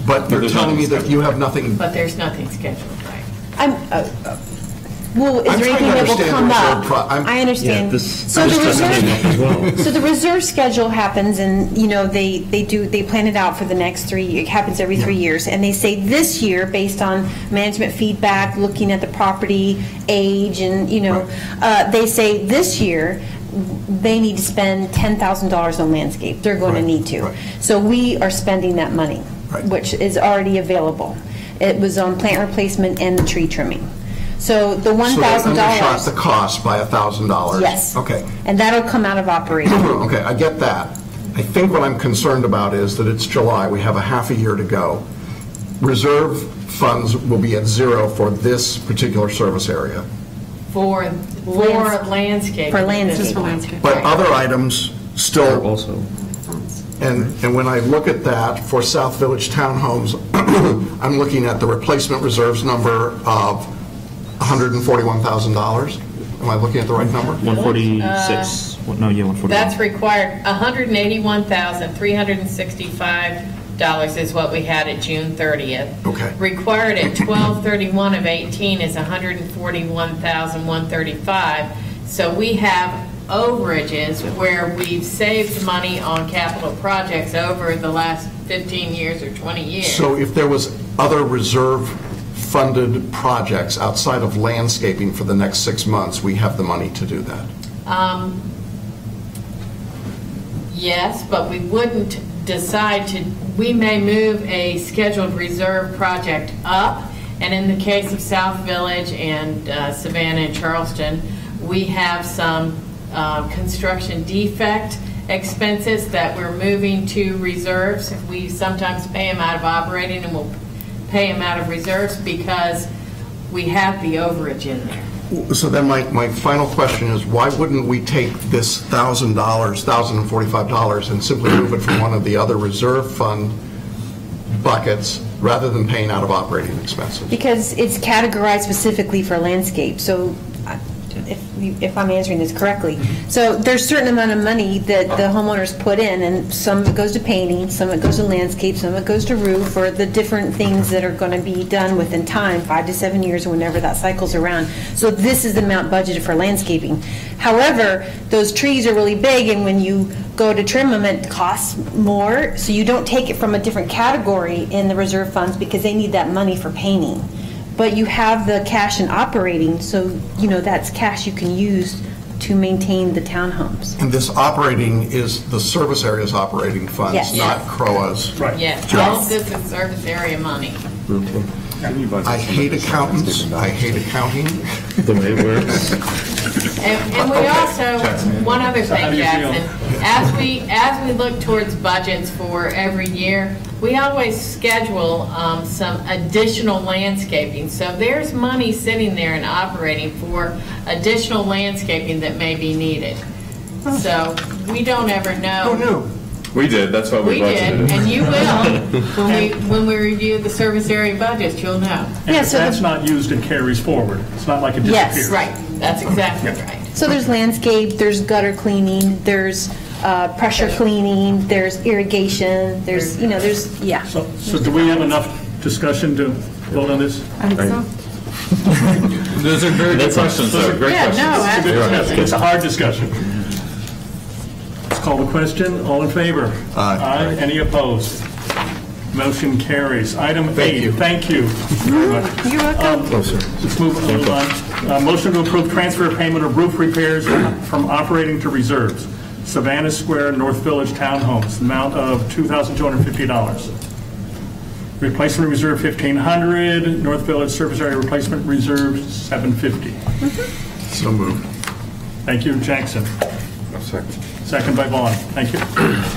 But you're telling me that you have nothing. But there's nothing scheduled, right? Well, is there anything that will come up? I understand. Yeah, so the reserve schedule happens, and they plan it out for the next 3 years. It happens every 3 years, and they say this year, based on management feedback, looking at the property age, and they say this year they need to spend $10,000 on landscape. They're going to need to. So we are spending that money, which is already available. It was on plant replacement and the tree trimming. So the $1,000. So they undershot the cost by $1,000. Yes. Okay. And that'll come out of operating. Okay, I get that. I think what I'm concerned about is that it's July. We have a half a year to go. Reserve funds will be at zero for this particular service area. For landscape. For landscape. But other items still also. And when I look at that for South Village townhomes, I'm looking at the replacement reserves number of $141,000. Am I looking at the right number? 146. No, yeah, 141. That's required. $181,365 is what we had at June 30th. Okay. Required at 12/31 of 18 is $141,135. So we have overages where we've saved money on capital projects over the last 15 years or 20 years. So if there was other reserve funded projects outside of landscaping for the next 6 months, we have the money to do that? Yes, but we wouldn't decide to, we may move a scheduled reserve project up, and in the case of South Village and Savannah and Charleston, we have some construction defect expenses that we're moving to reserves. We sometimes pay them out of operating, and we'll pay them out of reserves because we have the overage in there. So then my final question is, why wouldn't we take this $1,045, and simply move it from one of the other reserve fund buckets rather than paying out of operating expenses? Because it's categorized specifically for landscape, so if I'm answering this correctly. So there's a certain amount of money that the homeowners put in, and some of it goes to painting, some of it goes to landscape, some of it goes to roof, or the different things that are going to be done within time, 5 to 7 years, or whenever that cycle's around. So this is the amount budgeted for landscaping. However, those trees are really big, and when you go to trim them, it costs more, so you don't take it from a different category in the reserve funds because they need that money for painting. But you have the cash in operating, so that's cash you can use to maintain the townhomes. And this operating is the service area's operating funds, Yes. not Yes. CROA's. Right. Yes, all of this is service area money. I hate accountants. I hate accounting. The way it works. And we also, one other So how thing, do you feel? Jackson, as we look towards budgets for every year, we always schedule some additional landscaping. So there's money sitting there and operating for additional landscaping that may be needed. So we don't ever know. Who knew? We did, that's why we We budgeted did, it. and you will. When we review the service area budgets, you'll know. And if that's not used, it carries forward. It's not like it Yes. disappears. Right, that's exactly right. So there's landscape, there's gutter cleaning, there's pressure cleaning, there's irrigation, there's, yeah. So do we have enough discussion to vote on this? I think so. Those are very good questions, though, great questions. absolutely. It's a hard discussion. Let's call the question. All in favor? Aye. Any opposed? Motion carries. Item 8. Thank you very much. You're welcome. Let's move on. Motion to approve transfer of payment of roof repairs from operating to reserves. Savannah Square, North Village Townhomes, amount of $2,250. Replacement reserve $1,500. North Village Service Area Replacement Reserve $750. So moved. Thank you, Jackson. Second by Vaughn. Thank you.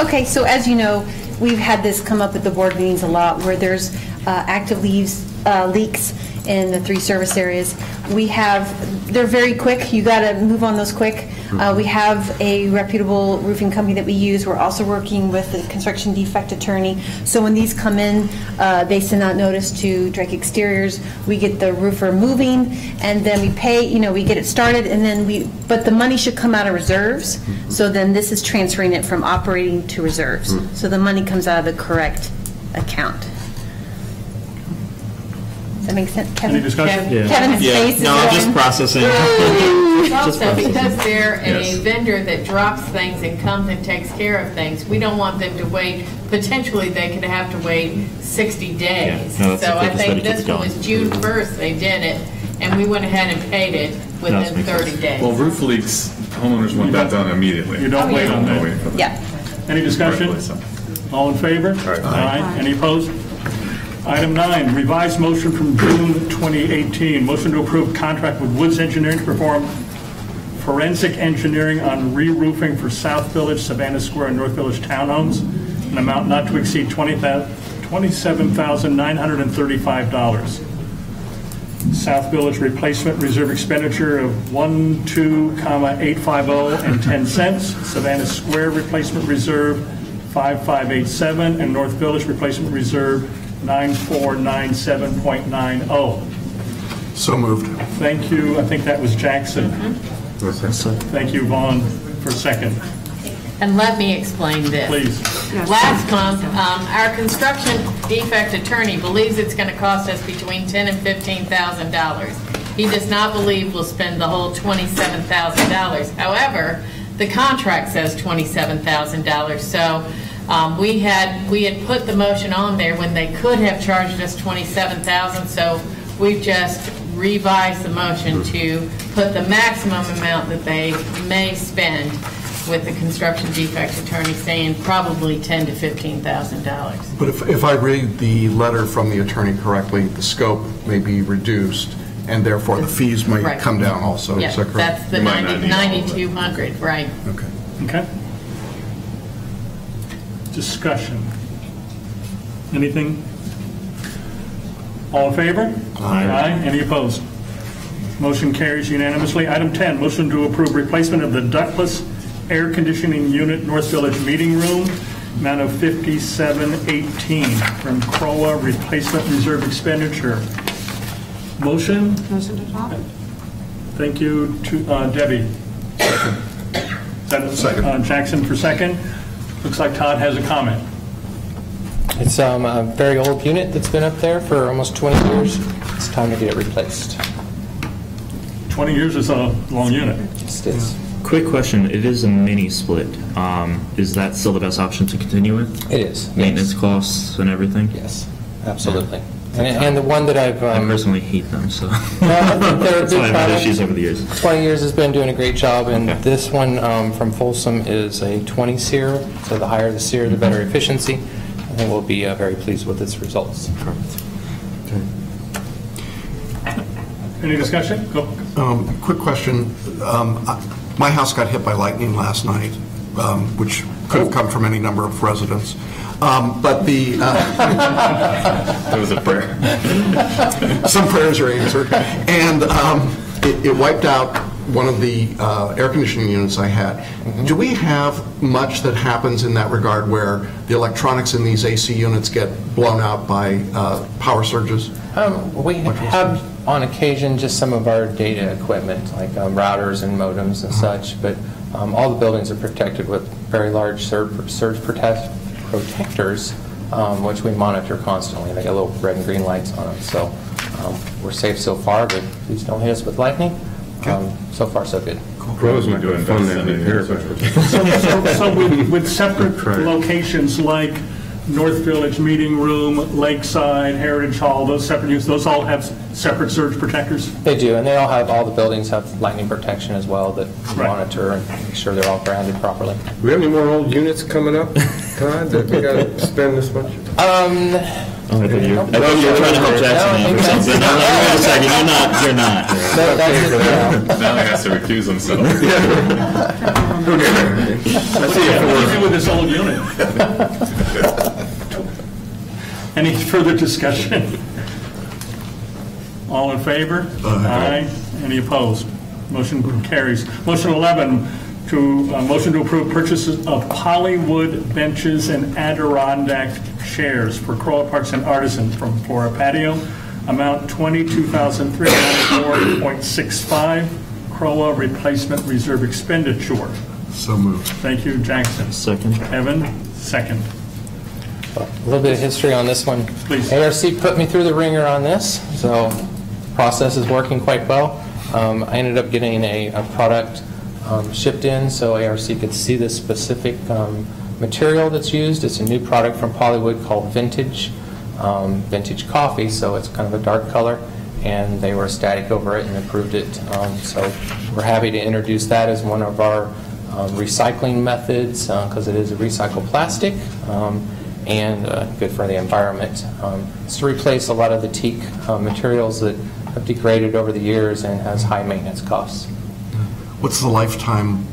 Okay, so as you know, we've had this come up at the board meetings a lot where there's active leaks in the 3 service areas. They're very quick. You got to move on those quick. We have a reputable roofing company that we use. We're also working with a construction defect attorney. So when these come in, they send out notice to Drake Exteriors. We get the roofer moving, and then we pay, we get it started, and then but the money should come out of reserves. So then this is transferring it from operating to reserves. So the money comes out of the correct account. Does that make sense, Kevin? Any discussion? Kevin's face is No, I'm just going. processing. It's Just also processing. because they're a Yes. vendor that drops things and comes and takes care of things, we don't want them to wait, potentially they could have to wait 60 days. Yeah. No, that's the So I quickest way think to keep this it one was June 1st they did it, and we went ahead and paid it within makes 30 sense. days. Well, roof leaks, homeowners want that done immediately. You don't wait on that. Yeah. Any discussion? All in favor? Aye. Any opposed? Item 9, revised motion from June 2018. Motion to approve contract with Woods Engineering to perform forensic engineering on re-roofing for South Village, Savannah Square, and North Village townhomes, an amount not to exceed $27,935. South Village replacement reserve expenditure of $12,850 and 10 cents. Savannah Square replacement reserve 5587, and North Village replacement reserve 9497.90. So moved. Thank you. I think that was Jackson. Thank you, Vaughn, for second. And let me explain this. Please. Last month, our construction defect attorney believes it's going to cost us between $10,000 and $15,000. He does not believe we'll spend the whole $27,000. However, the contract says $27,000. So we had put the motion on there when they could have charged us $27,000. So we've just revised the motion to put the maximum amount that they may spend, with the construction defect attorney saying probably $10,000 to $15,000. But if I read the letter from the attorney correctly, the scope may be reduced, and therefore the fees might Right. come down also. Yeah, Is that correct? that's the 9,200, right. Okay. Okay. Discussion. Anything? All in favor? Aye. Any opposed? Motion carries unanimously. Item 10, motion to approve replacement of the ductless air conditioning unit, North Village Meeting Room, amount of $57.18 from CROA replacement reserve expenditure. Motion? Motion to adopt? Thank you to Debbie. Second. Jackson for second. Looks like Todd has a comment. It's a very old unit that's been up there for almost 20 years. It's time to get it replaced. 20 years is a long unit. Yes, it is. Quick question, it is a mini split. Is that still the best option to continue with? It is. Maintenance costs and everything? Yes, absolutely. And the one that I've... I personally hate them, so... They're a That's why good I've had product. issues over the years. 20 years has been doing a great job, and this one from Folsom is a 20 SEER, so the higher the SEER, the better efficiency, and we'll be very pleased with its results. Perfect. Any discussion? Go. Quick question. My house got hit by lightning last night, which could have come from any number of residents. But the... That was a prayer. Some prayers are answered. And it wiped out one of the air conditioning units I had. Do we have much that happens in that regard where the electronics in these AC units get blown out by power surges? We have, on occasion, just some of our data equipment, like routers and modems and such, but all the buildings are protected with very large surge protectors, which we monitor constantly. They got little red and green lights on them, so we're safe so far, but please don't hit us with lightning. So far, so good. Pros might go fund that in here. So with separate locations like North Village Meeting Room, Lakeside, Heritage Hall, those separate units, those all have separate surge protectors? They do, and all the buildings have lightning protection as well that we monitor and make sure they're all grounded properly. Do we have any more old units coming up, Todd, that we got to spend this much? I thought you were trying to help Jackson for something. No, wait a second, you're not. Now he has to recuse himself. What do you do with this old unit? Any further discussion? All in favor? Aye. Any opposed? Motion carries. Motion 11, motion to approve purchases of Hollywood benches and Adirondack chairs for CROA Parks and Artisan from Flora Patio. Amount $22,394.65. CROA replacement reserve expenditure. So moved. Thank you, Jackson. Second. Kevin, second. A little bit of history on this one. Please. ARC put me through the ringer on this, so the process is working quite well. I ended up getting a product shipped in so ARC could see the specific material that's used. It's a new product from Hollywood called Vintage Coffee, so it's kind of a dark color, and they were ecstatic over it and approved it. So we're happy to introduce that as one of our recycling methods because it is a recycled plastic and good for the environment. It's to replace a lot of the teak materials that have degraded over the years and has high maintenance costs. What's the lifetime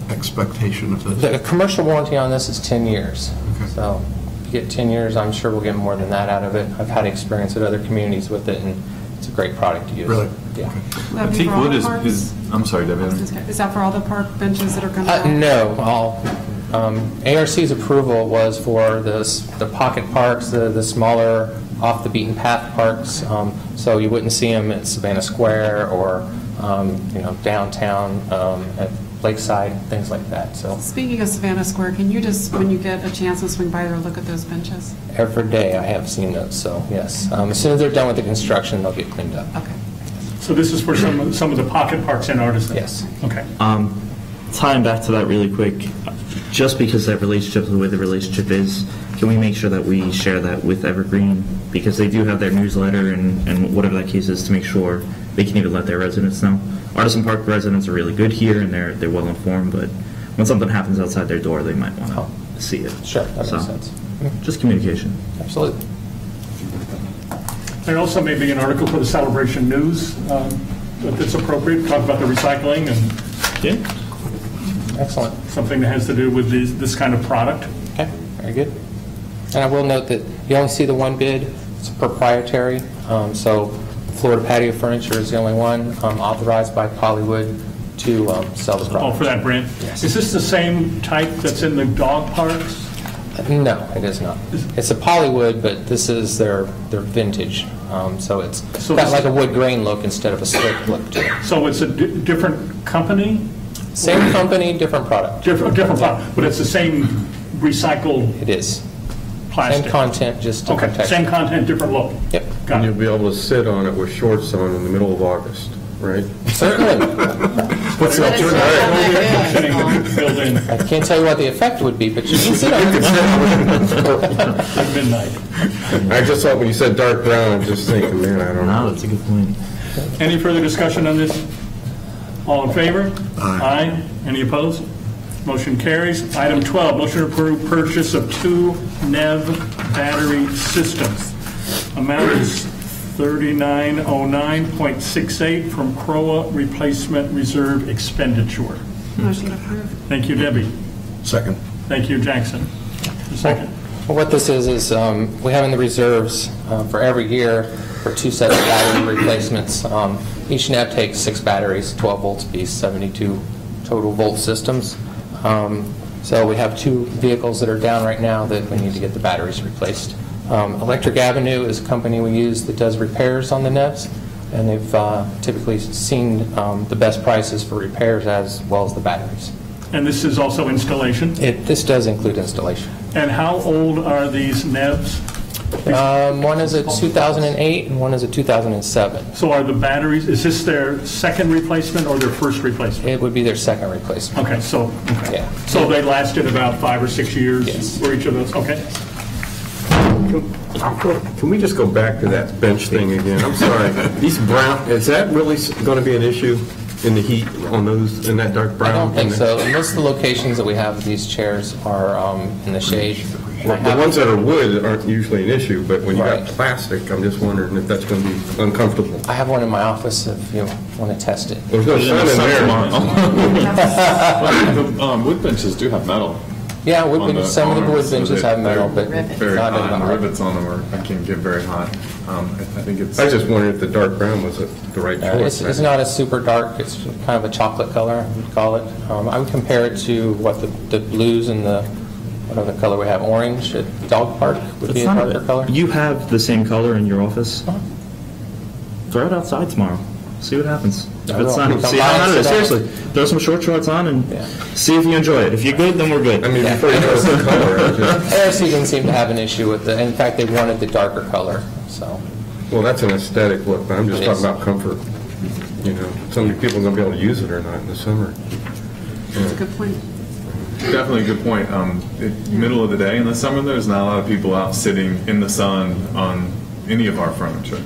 expectation of this? The commercial warranty on this is 10 years. Okay. So if you get 10 years, I'm sure we'll get more than that out of it. I've had experience at other communities with it, and it's a great product to use. Really? Yeah. Will that be Teak for all wood the parks? is, I'm sorry, Debbie. Is that for all the park benches that are going to? No, ARC's approval was for the pocket parks, the smaller off the beaten path parks. So you wouldn't see them at Savannah Square or downtown at Lakeside, things like that. So Speaking of Savannah Square, can you just, when you get a chance to swing by there, look at those benches? every day I have seen those. So yes, as soon as they're done with the construction, they'll get cleaned up. Okay. So this is for some of the pocket parks in Artisan? Yes. Okay. Tying back to that really quick, just because that relationship is the way the relationship is, can we make sure that we share that with Evergreen? Because they do have their newsletter and whatever that case is to make sure they can even let their residents know. Artisan Park residents are really good here and they're well informed, but when something happens outside their door, they might want to see it. Sure, that makes sense. Just communication. Absolutely. There also may be an article for the Celebration News that's appropriate, talk about the recycling and Excellent. Something that has to do with this kind of product. Okay, very good. And I will note that you only see the one bid. It's proprietary, so Florida Patio Furniture is the only one authorized by Hollywood to sell the product. Oh, for that brand? Yes. Is this the same type that's in the dog parks? No, it is not. It's a polywood, but this is their vintage. So it's got like a wood grain look instead of a slick look to it. So it's a different company? Same company, different product. Different product, but it's the same recycled. It is. Plastic. Same content, just different texture. Same content, different look. Yep. And you'll be able to sit on it with shorts on in the middle of August, right? Certainly. What's that? I can't tell you what the effect would be, but you can sit on it. At midnight. I just thought when you said dark brown, I'm just thinking, man, I don't know. No, that's a good point. Any further discussion on this? All in favor? Aye. Any opposed? Motion carries. Item 12, motion to approve purchase of 2 NEV battery systems. Amount is $3909.68 from CROA Replacement Reserve Expenditure. Motion approved. Thank you, Debbie. Second. Thank you, Jackson. Second. Well, what this is we have in the reserves for every year for 2 sets of battery replacements. Each NEV takes 6 batteries, 12 volts apiece, 72 total volt systems. So we have 2 vehicles that are down right now that we need to get the batteries replaced. Electric Avenue is a company we use that does repairs on the NEVs, and they've typically seen the best prices for repairs as well as the batteries. And this is also installation? This does include installation. And how old are these NEVs? One is a 2008 and one is a 2007. So are the batteries, is this their second replacement or their first replacement? It would be their second replacement. Okay, so Yeah. so they lasted about 5 or 6 years for each of those? Okay. Can we just go back to that bench thing again? I'm sorry. These brown, is that really going to be an issue in the heat on those, in that dark brown? I don't think so. Most of the locations that we have these chairs are in the shade. Well, the ones that are wood aren't usually an issue, but when you got plastic, I'm just wondering if that's going to be uncomfortable. I have one in my office if you want to test it. There's no sun in there. The wood benches do have metal. Yeah, some of the wood benches have metal, but very not hot, in and the the rivets on them can get very hot. I think it's. I was just wondering if the dark brown was the right choice. It's not a super dark. It's kind of a chocolate color, we'd call it. I would compare it to what the blues and the what other color we have. Orange at Dog Park would be a darker color. You have the same color in your office? Throw it outside tomorrow. See what happens. If it's not, see how hot it is. Seriously, throw some short shorts on and see if you enjoy it. If you're good, then we're good. I mean, before you know the color. ARC didn't seem to have an issue with it. In fact, they wanted the darker color. So. Well, that's an aesthetic look, but I'm just talking about comfort. You know, so many people are going to be able to use it or not in the summer. That's a good point. Definitely a good point. Middle of the day in the summer, there's not a lot of people out sitting in the sun on any of our furniture. I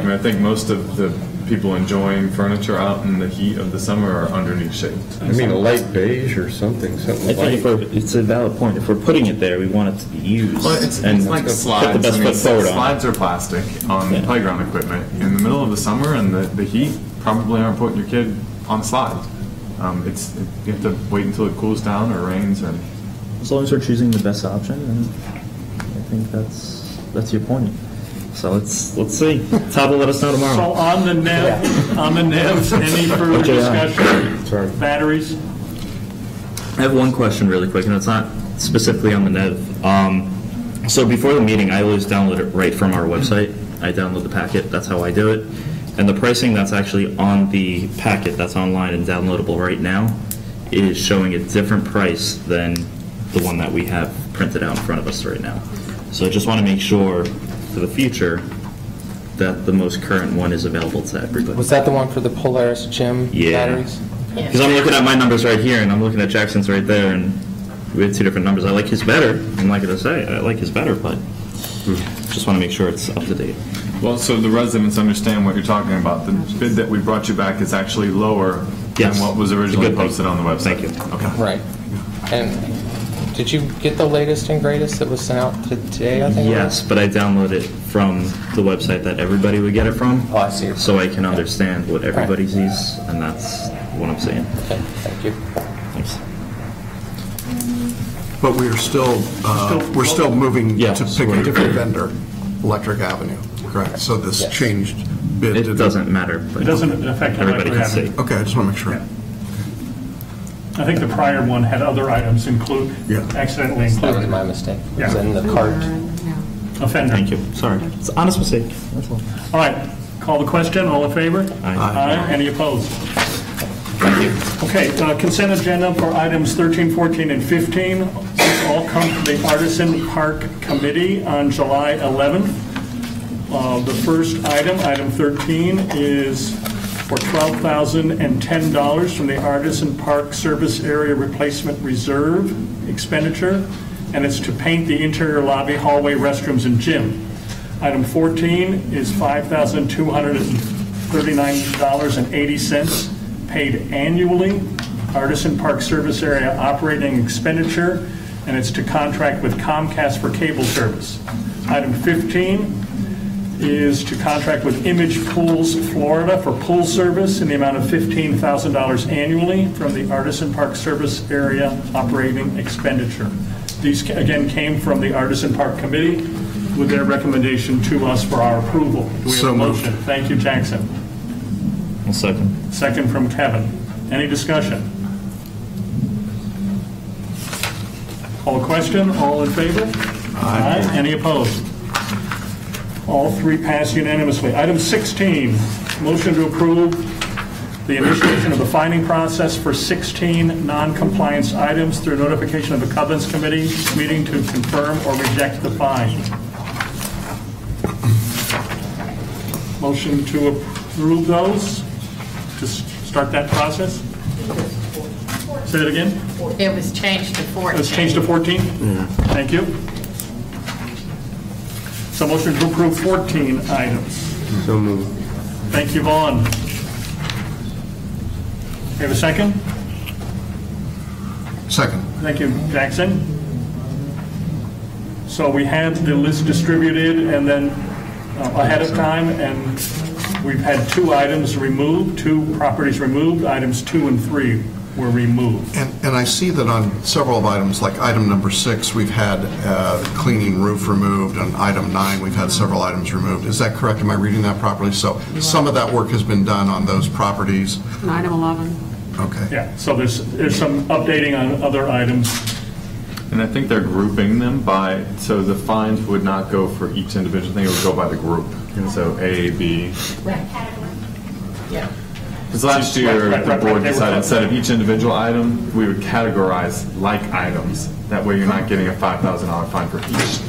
mean, I think most of the people enjoying furniture out in the heat of the summer are underneath shade. I mean, a light beige or something I think it's a valid point. If we're putting it there, we want it to be used. Well, it's like slides. Put the best foot forward on. Slides are plastic on playground equipment. In the middle of the summer and the heat, probably aren't putting your kid on a slide. You have to wait until it cools down or rains. And as long as we're choosing the best option, and I think that's your point. So let's see. Todd will let us know tomorrow. So on the NEVs, any further discussion? Batteries? I have one question really quick, and it's not specifically on the NEV. So before the meeting, I always download it right from our website. I download the packet. That's how I do it. And the pricing that's actually on the packet that's online and downloadable right now is showing a different price than the one that we have printed out in front of us right now. So I just want to make sure for the future that the most current one is available to everybody. Was that the one for the Polaris Gym batteries? Because I'm looking at my numbers right here, and I'm looking at Jackson's right there, and we have 2 different numbers. I like his better. I'm not going to say I like his better, but just want to make sure it's up to date. well, so the residents understand what you're talking about. The bid that we brought you back is actually lower than what was originally posted on the website. Thank you. Okay. Right. And did you get the latest and greatest that was sent out today, I think? Yes, but I downloaded it from the website that everybody would get it from. Oh, I see. So I can understand what everybody sees, and that's what I'm saying. Okay, thank you. Thanks. But we're still moving to pick a different vendor, Electric Avenue, correct? So this changed bid. It doesn't matter. But it doesn't affect everybody can see. Okay, I just want to make sure. I think the prior one had other items accidentally included. That was my mistake. It was Yeah. in the cart. Offender. Thank you. Sorry. It's an honest mistake. That's all. All right, call the question. All in favor? Aye. Any opposed? Thank you. Okay, consent agenda for items 13, 14, and 15. These all come from the Artisan Park Committee on July 11th. The first item, item 13, is for $12,010 from the Artisan Park Service Area Replacement Reserve expenditure, and it's to paint the interior lobby, hallway, restrooms, and gym. Item 14 is $5,239.80 paid annually, Artisan Park Service Area operating expenditure, and it's to contract with Comcast for cable service. Item 15 is to contract with Image Pools Florida for pool service in the amount of $15,000 annually from the Artisan Park Service Area operating expenditure. These, again, came from the Artisan Park Committee with their recommendation to us for our approval. Do we have a motion? Thank you, Jackson. I'll second. Second from Kevin. Any discussion? Call the question. All in favor? Aye. Any opposed? All three pass unanimously. Item 16, motion to approve the initiation of the fining process for 16 non-compliance items through notification of the Covenants Committee meeting to confirm or reject the fine. Motion to approve those, to start that process? Say it again? It was changed to 14. It was changed to 14? Yeah. Thank you. So motion to approve 14 items. So moved. Thank you, Vaughn. We have a second? Second. Thank you, Jackson. So we had the list distributed and then ahead of time, and we've had 2 items removed, 2 properties removed. Items 2 and 3 were removed. And I see that on several of items, like item number 6, we've had cleaning roof removed, and item 9, we've had several items removed. Is that correct? Am I reading that properly? So some of that work has been done on those properties. And item 11. Okay. Yeah, so there's some updating on other items. And I think they're grouping them by, so the fines would not go for each individual thing, it would go by the group. And so A, B. Yeah. Because last year, the board decided instead of each individual item, we would categorize like items. That way you're not getting a $5,000 fine for each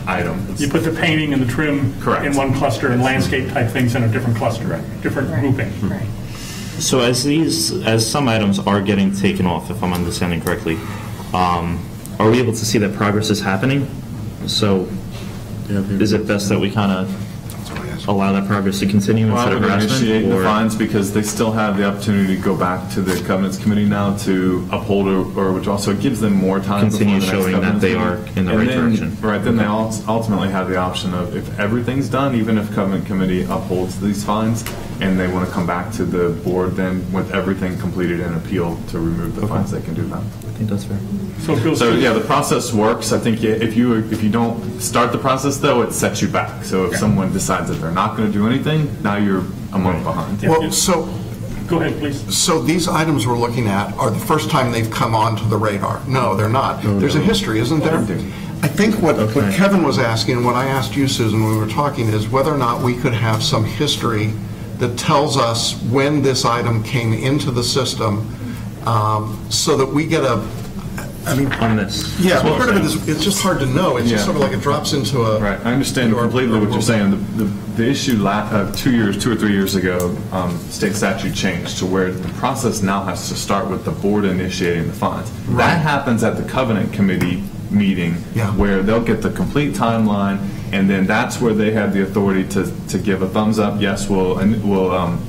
item. You put the painting and the trim in one cluster and landscape type things in a different cluster, different grouping. Right. So as some items are getting taken off, if I'm understanding correctly, are we able to see that progress is happening? So is it best that we kind of allow that progress to continue instead of initiate harassment? the fines because they still have the opportunity to go back to the Covenants Committee now to uphold or which also gives them more time. Continue showing that they are in the right direction. Right, then they ultimately have the option of if everything's done, even if Covenant Committee upholds these fines, and they want to come back to the board then with everything completed and appeal to remove the fines, they can do that. I think that's fair. So yeah, the process works. I think if you don't start the process though, it sets you back. So if someone decides that they're not going to do anything, now you're a month behind. Well, so go ahead, please. So these items we're looking at are the first time they've come onto the radar. No, they're not. There's a history, isn't there? I think what Kevin was asking and what I asked you, Susan, when we were talking is whether or not we could have some history that tells us when this item came into the system so that we get a, I mean, on this. Yeah, well, part of it is, it's just hard to know. It's just sort of like it drops into a... Right, I understand completely what you're saying. The issue 2 or 3 years ago, state statute changed to where the process now has to start with the board initiating the fines. Right. That happens at the Covenant Committee meeting where they'll get the complete timeline, and then that's where they have the authority to give a thumbs up, yes, we'll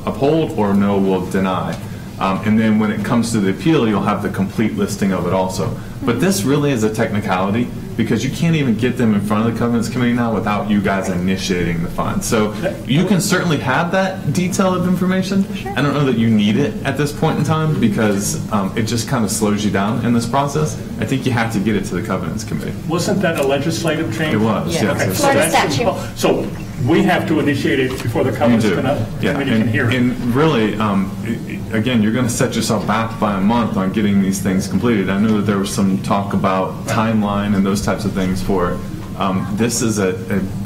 uphold, or no, we'll deny. And then when it comes to the appeal, you'll have the complete listing of it also. But this really is a technicality because you can't even get them in front of the Covenants Committee now without you guys initiating the fine. So you can certainly have that detail of information. I don't know that you need it at this point in time because it just kind of slows you down in this process. I think you have to get it to the Covenants Committee. Wasn't that a legislative change? It was, Yeah. yes. Florida statute. So we have to initiate it before the covenants committee can hear it. And really, again, you're going to set yourself back by a month on getting these things completed. I know that there was some talk about timeline and those types of things for it. This is a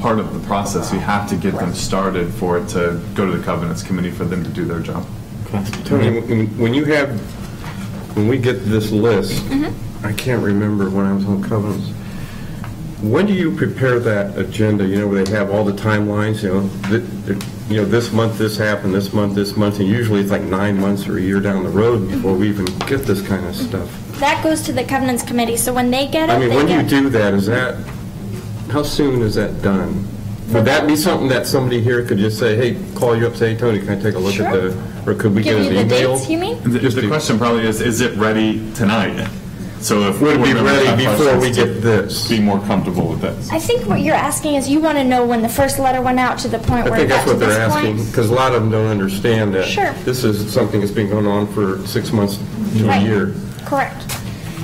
part of the process. You have to get them started for it to go to the covenants committee for them to do their job. Tony, when we get this list, I can't remember when I was on covenants. When do you prepare that agenda, where they have all the timelines, this month this happened, this month, and usually it's like 9 months or a year down the road before we even get this kind of stuff. That goes to the covenants committee, so when they get it, when you do that, how soon is that done? Would that be something that somebody here could just say, hey, call you up, say, hey, Tony, can I take a look at or could we get an email? Dates, you mean? The question probably is it ready tonight? So if would it be ready before we get this? Be more comfortable with this. I think what you're asking is you want to know when the first letter went out to the point where it got to this point. I think that's what they're asking, because a lot of them don't understand that this is something that's been going on for 6 months to a year. Correct.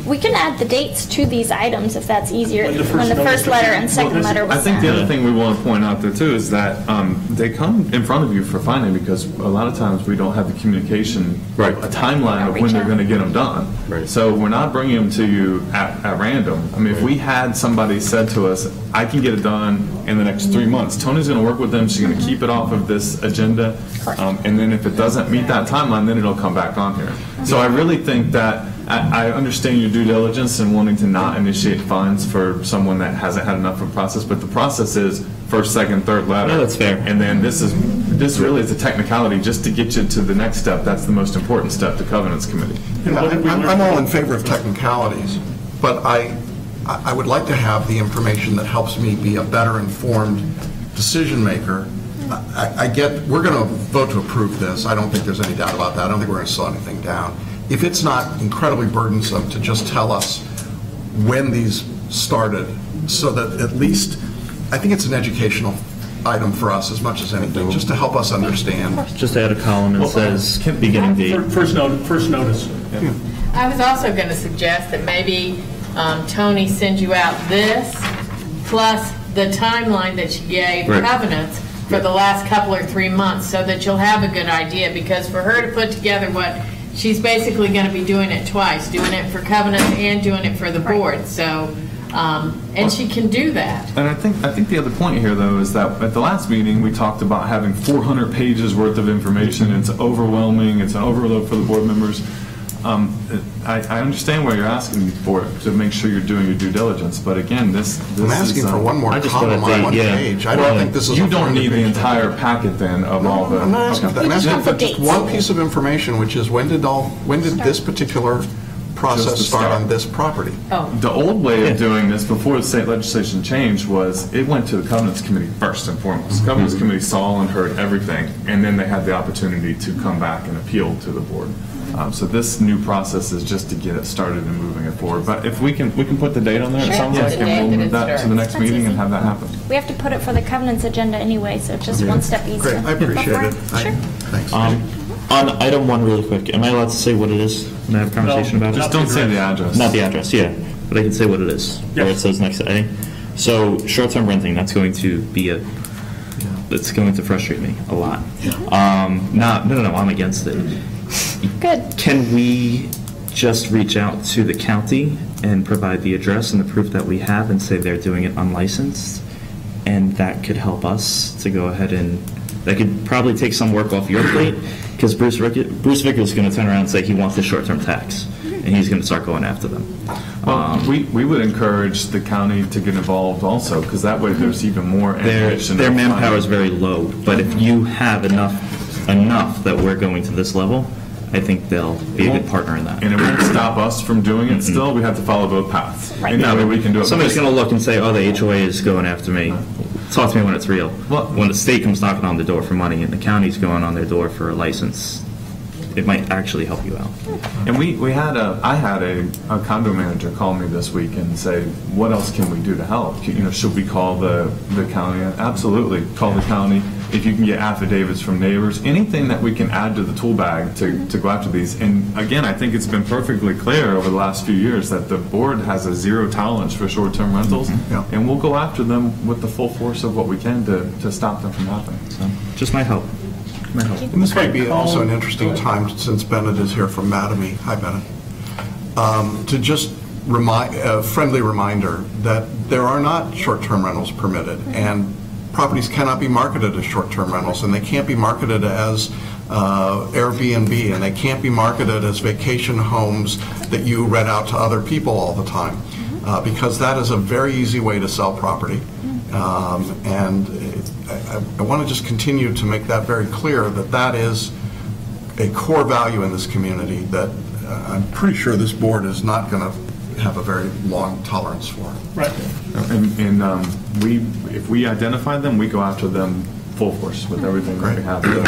We can add the dates to these items if that's easier, when the first letter and second letter was I think the other thing we want to point out there too is that they come in front of you for finding because a lot of times we don't have the communication, a timeline of when they're going to get them done. So we're not bringing them to you at random. I mean, if we had somebody said to us, I can get it done in the next 3 months, Tony's going to work with them, she's going to keep it off of this agenda, and then if it doesn't meet that timeline, then it'll come back on here. So I really think that I understand your due diligence and wanting to not initiate fines for someone that hasn't had enough of a process, but the process is first, second, third letter. No, that's fair. And then this really is a technicality just to get you to the next step. That's the most important step, the covenants committee. I'm all in favor of technicalities, but I would like to have the information that helps me be a better informed decision maker. I get, we're going to vote to approve this. I don't think there's any doubt about that. I don't think we're going to slow anything down. If it's not incredibly burdensome to just tell us when these started, so that at least, I think it's an educational item for us as much as anything, just to help us understand. Just add a column that says beginning date. First notice. Yeah. I was also going to suggest that maybe Tony sends you out this plus the timeline that she gave covenants for the last couple or 3 months, so that you'll have a good idea, because for her to put together what she's basically going to be doing it twice, doing it for covenants and doing it for the board. So, and she can do that. And I think the other point here, though, is that at the last meeting we talked about having 400 pages worth of information. It's overwhelming. It's an overload for the board members. I understand why you're asking for it, to make sure you're doing your due diligence. But again, this I'm asking for one more column on one page. I don't think this is. You don't need the entire packet then of all the. I'm not asking for that. I'm asking for just one piece of information, which is when did this particular process start on this property? The old way of doing this before the state legislation changed was it went to the covenants committee first and foremost. The covenants committee saw and heard everything, and then they had the opportunity to come back and appeal to the board. So this new process is just to get it started and moving it forward. But if we can put the date on there, it sounds like, and we'll move that to the next meeting and have that happen. We have to put it for the covenants agenda anyway, so it's just one step easier. Great, I appreciate it. Sure. Thanks. On item 1 really quick, am I allowed to say what it is? Can I have a conversation about it? Just don't say the address. Not the address, yeah. But I can say what it is, where it says next to A. So short-term renting, that's going to be it's going to frustrate me a lot. No, I'm against it. Good. Can we just reach out to the county and provide the address and the proof that we have and say they're doing it unlicensed? And that could help us to go ahead and, that could probably take some work off your plate, because Bruce Vickers is going to turn around and say he wants the short-term tax, and he's going to start going after them. Well, we would encourage the county to get involved also, because that way there's even more information. Their manpower is very low, but if you have enough that we're going to this level, I think they'll be a good partner in that. And it won't stop us from doing it still. We have to follow both paths. Right. And that way we can do it. Somebody's going to look and say, oh, the HOA is going after me. Talk to me when it's real. Well, when the state comes knocking on the door for money and the county's going on their door for a license, it might actually help you out. And I had a condo manager call me this week and say, what else can we do to help? Should we call the county? Absolutely. Call the county. if you can get affidavits from neighbors, anything that we can add to the tool bag to go after these. And again, I think it's been perfectly clear over the last few years that the board has a zero tolerance for short-term rentals, and we'll go after them with the full force of what we can to stop them from happening. So, just my help. And this might be also an interesting time, since Bennett is here from Mattamy. Hi, Bennett. To just remind, a friendly reminder that there are not short-term rentals permitted, and properties cannot be marketed as short-term rentals, and they can't be marketed as Airbnb, and they can't be marketed as vacation homes that you rent out to other people all the time, because that is a very easy way to sell property. I want to just continue to make that very clear, that that is a core value in this community that I'm pretty sure this board is not going to have a very long tolerance for. Right. And if we identify them, we go after them full force with everything that we have to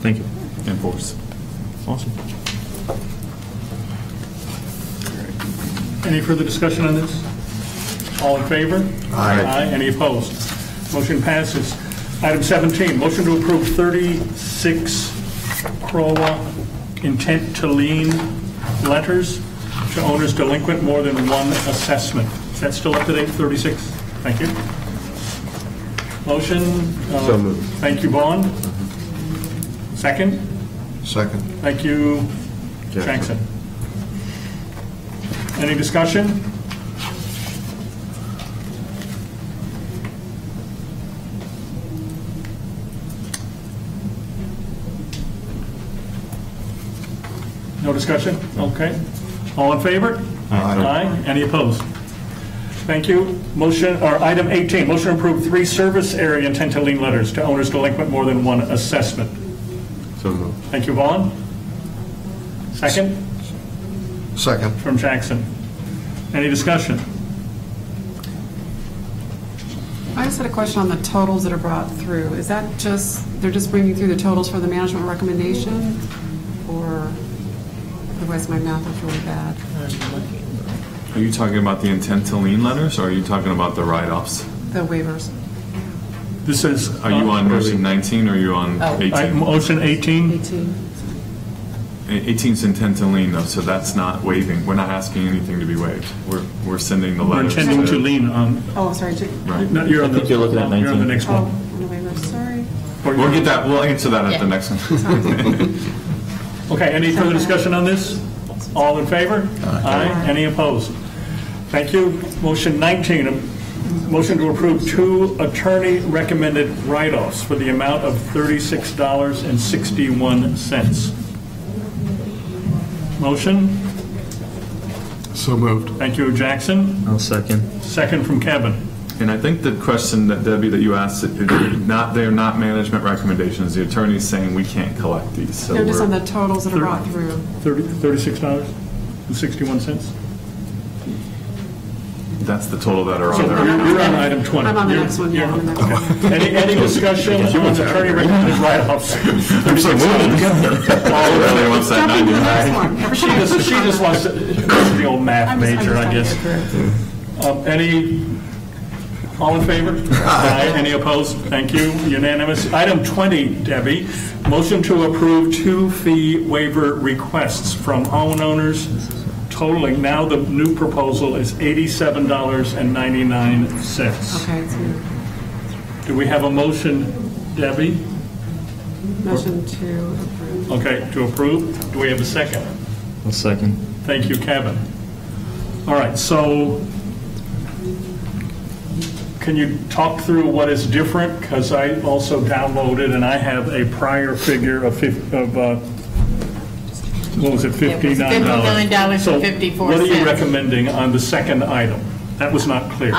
Thank you. enforce. Awesome. Any further discussion on this? All in favor? Aye. Any opposed? Motion passes. Item 17, motion to approve 36 CROA intent to lien letters to owners delinquent more than one assessment. Is that still up to date, 36? Thank you. Motion? So moved. Thank you, Vaughn. Second? Second. Thank you, Jackson. Any discussion? No discussion? Okay. All in favor? Aye. Any opposed? Thank you. Motion, or item 18, motion to approve 3 service area intent to lien letters to owners delinquent more than one assessment. So moved. Thank you, Vaughn. Second? Second. From Jackson. Any discussion? I just had a question on the totals that are brought through. Is that just, they're just bringing through the totals for the management recommendation? Or otherwise my math is really bad? Are you talking about the intent to lien letters, or are you talking about the write-offs? The waivers. This is... Are you on motion 19 or are you on 18? Motion 18? 18. 18's intent to lien, though, so that's not waiving. We're not asking anything to be waived. We're sending the We're letters. intending to lien on... Oh, sorry. Right. No, you're on the, you're looking at 19. You're on the next Oh, one. on the waivers, sorry. We'll get that. We'll answer that at the next one. Okay, any further discussion on this? All in favor? Aye. Any opposed? Thank you. Motion 19, a motion to approve 2 attorney-recommended write-offs for the amount of $36.61. Motion? So moved. Thank you, Jackson. I'll second. Second from Kevin. And I think the question that, Debbie, that you asked, they're not management recommendations. The attorney's saying we can't collect these. So They're just on the totals that are brought through. $36.61? That's the total that are So on there. you're on item 20. I'm on the next one, yeah. I'm on the next one. Any discussion on attorney-recommended write-offs? I'm so moved. Paul really wants that 99. She just wants to, she's the old math major, I guess. All in favor? Aye. Any opposed? Thank you. Unanimous. Item 20, Debbie, motion to approve 2 fee waiver requests from homeowners totaling, now the new proposal is $87.99. Okay, it's here. Do we have a motion, Debbie? Motion to approve. Okay, to approve. Do we have a second? I'll second. Thank you, Kevin. All right, so can you talk through what is different? Because I also downloaded and I have a prior figure of what was it, $59? $59.54. What are you recommending on the second item? That was not clear.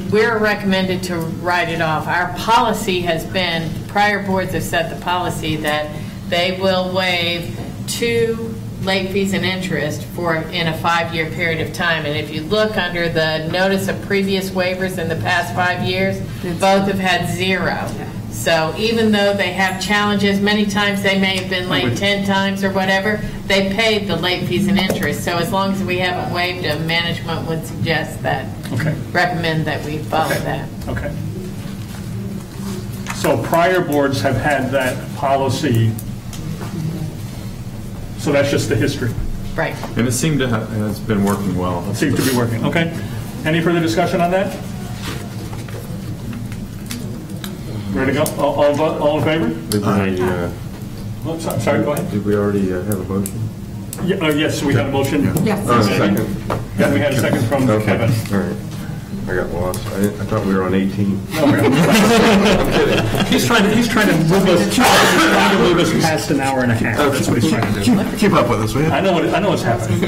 We're recommended to write it off. Our policy has been, prior boards have set the policy that they will waive 2 late fees and interest in a 5-year period of time. And if you look under the notice of previous waivers in the past 5 years, both have had 0. So even though they have challenges, many times they may have been late 10 times or whatever, they paid the late fees and interest. So as long as we haven't waived them, management would suggest that, recommend that we follow that. Okay. So prior boards have had that policy, so that's just the history. Right. And it seemed to has been working well. It seems to be working, okay. Any further discussion on that? Ready to go? All in favor? Oh, sorry, go ahead. Did we already have a motion? Yeah, yes, we had a motion. Yes. Second. Yeah, we had a second from Kevin. All right. I got lost. I thought we were on 18. He's trying to move us past an hour and a half. That's what he's trying to do. Keep up with us, will you? I know what's happening.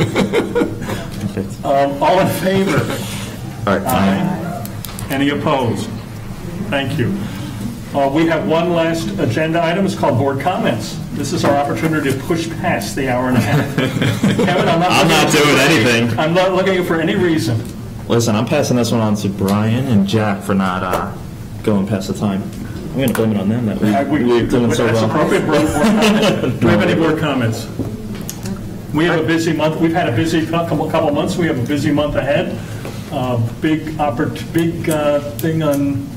All in favor? Aye. Any opposed? Thank you. We have one last agenda item. It's called board comments. This is our opportunity to push past the hour and a half. Kevin, I'm not doing anything. I'm not looking for any reason. Listen, I'm passing this one on to Brian and Jack for not going past the time. I'm going to blame it on them that we're doing so That's well. appropriate. Board comments. Do we have any board comments? We have a busy month. We've had a busy couple months. We have a busy month ahead. Big thing on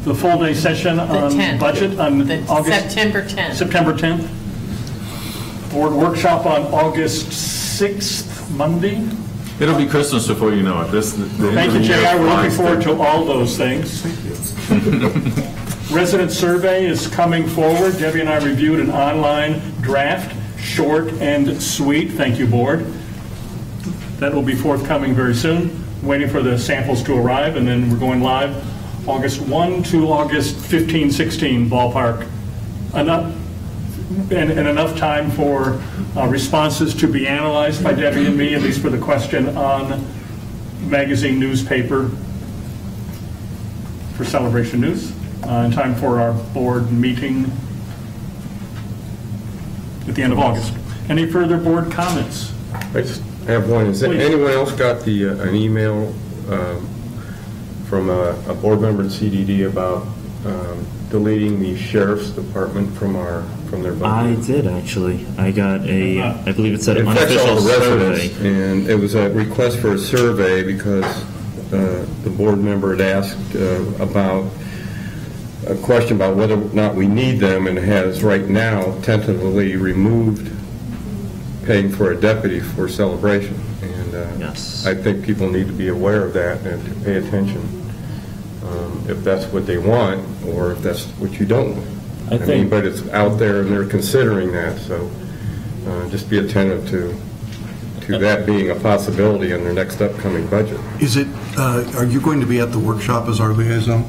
the full day session on 10th. budget on August September 10th. September 10th. Board workshop on August 6th, Monday. It'll be Christmas before you know it. Thank you, JR. We're looking forward to all those things. Resident survey is coming forward. Debbie and I reviewed an online draft, short and sweet. Thank you, board. That will be forthcoming very soon. Waiting for the samples to arrive, and then we're going live August 1 to August 15, 16 ballpark. Enough time for responses to be analyzed by Debbie and me, at least for the question on magazine newspaper for Celebration News. In time for our board meeting at the end of August. Any further board comments? I just have one. Has anyone else got an email from a board member at CDD about deleting the sheriff's department from their budget? I did, actually. I got I believe it said it affects all unofficial the residents, survey. and it was a request for a survey because the board member had asked about a question about whether or not we need them, and has right now tentatively removed paying for a deputy for Celebration. And yes. I think people need to be aware of that and to pay attention if that's what they want or if that's what you don't want. I mean, but it's out there and they're considering that, so just be attentive to that being a possibility in their next upcoming budget. Is it, are you going to be at the workshop as our liaison?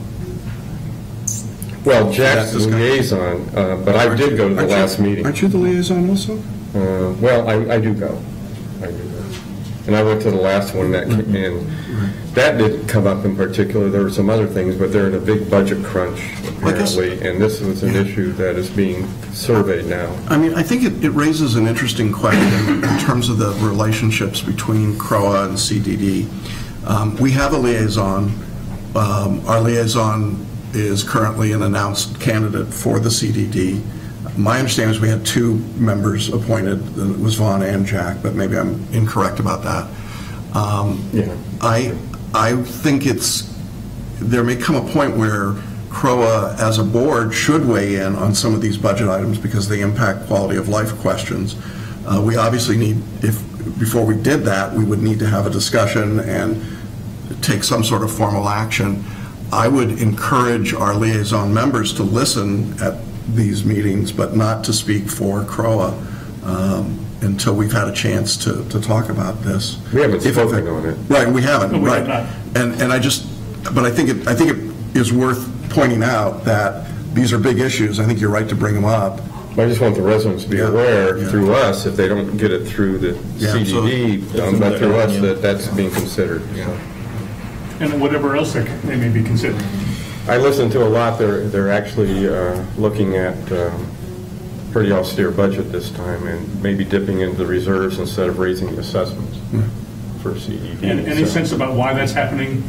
Well, Jack's the liaison, but I did go to the last meeting. Aren't you the liaison also? Well, I do go. And I went to the last one, and that didn't come up in particular. There were some other things, but they're in a big budget crunch, apparently, and this was an issue that is being surveyed now. I mean, I think it raises an interesting question in terms of the relationships between CROA and CDD. We have a liaison. Our liaison is currently an announced candidate for the CDD. My understanding is we had two members appointed. It was Vaughn and Jack, but maybe I'm incorrect about that. I think there may come a point where CROA as a board should weigh in on some of these budget items because they impact quality of life questions. We obviously need, before we did that, we would need to have a discussion and take some sort of formal action. I would encourage our liaison members to listen at these meetings, but not to speak for CROA until we've had a chance to talk about this. We haven't spoken on it. Right, we haven't. No, right, have and I think it is worth pointing out that these are big issues. I think you're right to bring them up. I just want the residents to be aware through us, if they don't get it through the CDD, but through us, that's being considered. And whatever else they may be considering. I listened to a lot. They're actually looking at pretty austere budget this time and maybe dipping into the reserves instead of raising the assessments for CDD. And any sense about why that's happening?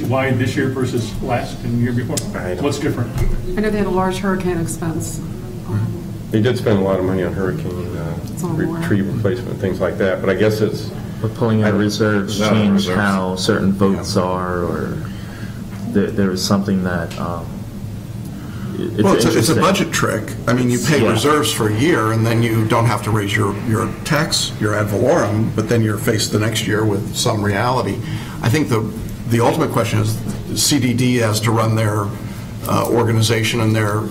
Why this year versus last and the year before? What's different? I know they had a large hurricane expense. They did spend a lot of money on hurricane tree replacement, things like that, but I guess it's... But pulling out reserves change how certain votes are, or... there is something that, It's a interesting. budget trick. I mean, you pay reserves for a year, and then you don't have to raise your tax, your ad valorem, but then you're faced the next year with some reality. I think the ultimate question is, CDD has to run their organization and their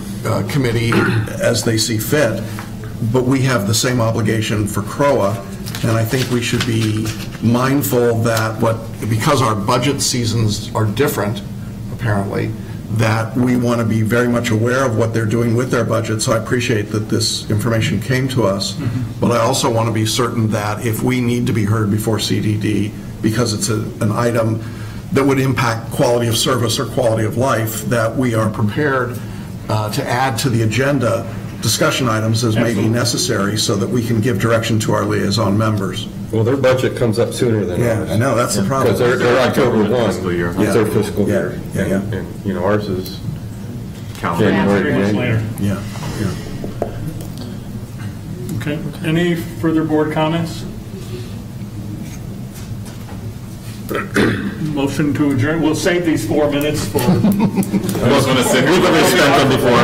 committee as they see fit, but we have the same obligation for CROA, and I think we should be mindful that because our budget seasons are different, apparently, that we want to be very much aware of what they're doing with their budget. So I appreciate that this information came to us, but I also want to be certain that if we need to be heard before CDD, because it's an item that would impact quality of service or quality of life, that we are prepared to add to the agenda discussion items as may be necessary so that we can give direction to our liaison members. Well, their budget comes up sooner than ours. Yeah, I know, that's the problem. Because they're October 1. Fiscal year. It's their fiscal year. Yeah. And, ours is January. January. Later. Yeah. Okay. Any further board comments? Motion to adjourn. We'll save these 4 minutes for. I was going to say, we've already spent them before.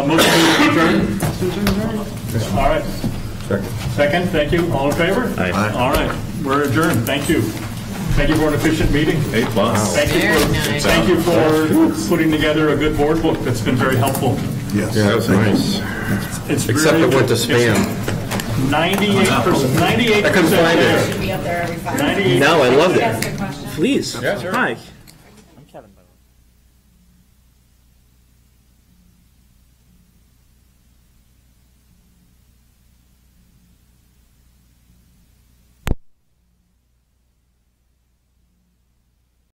Motion to adjourn. All right. Second. Thank you. All in favor? Aye. All right. We're adjourned. Thank you. Thank you for an efficient meeting. A+. Thank you for putting together a good board book that's been very helpful. Yes. Yeah, that was nice. Except it went to spam. 98%. I couldn't find it. there. 98%. No, I loved it. Please. Yeah, sure. Hi.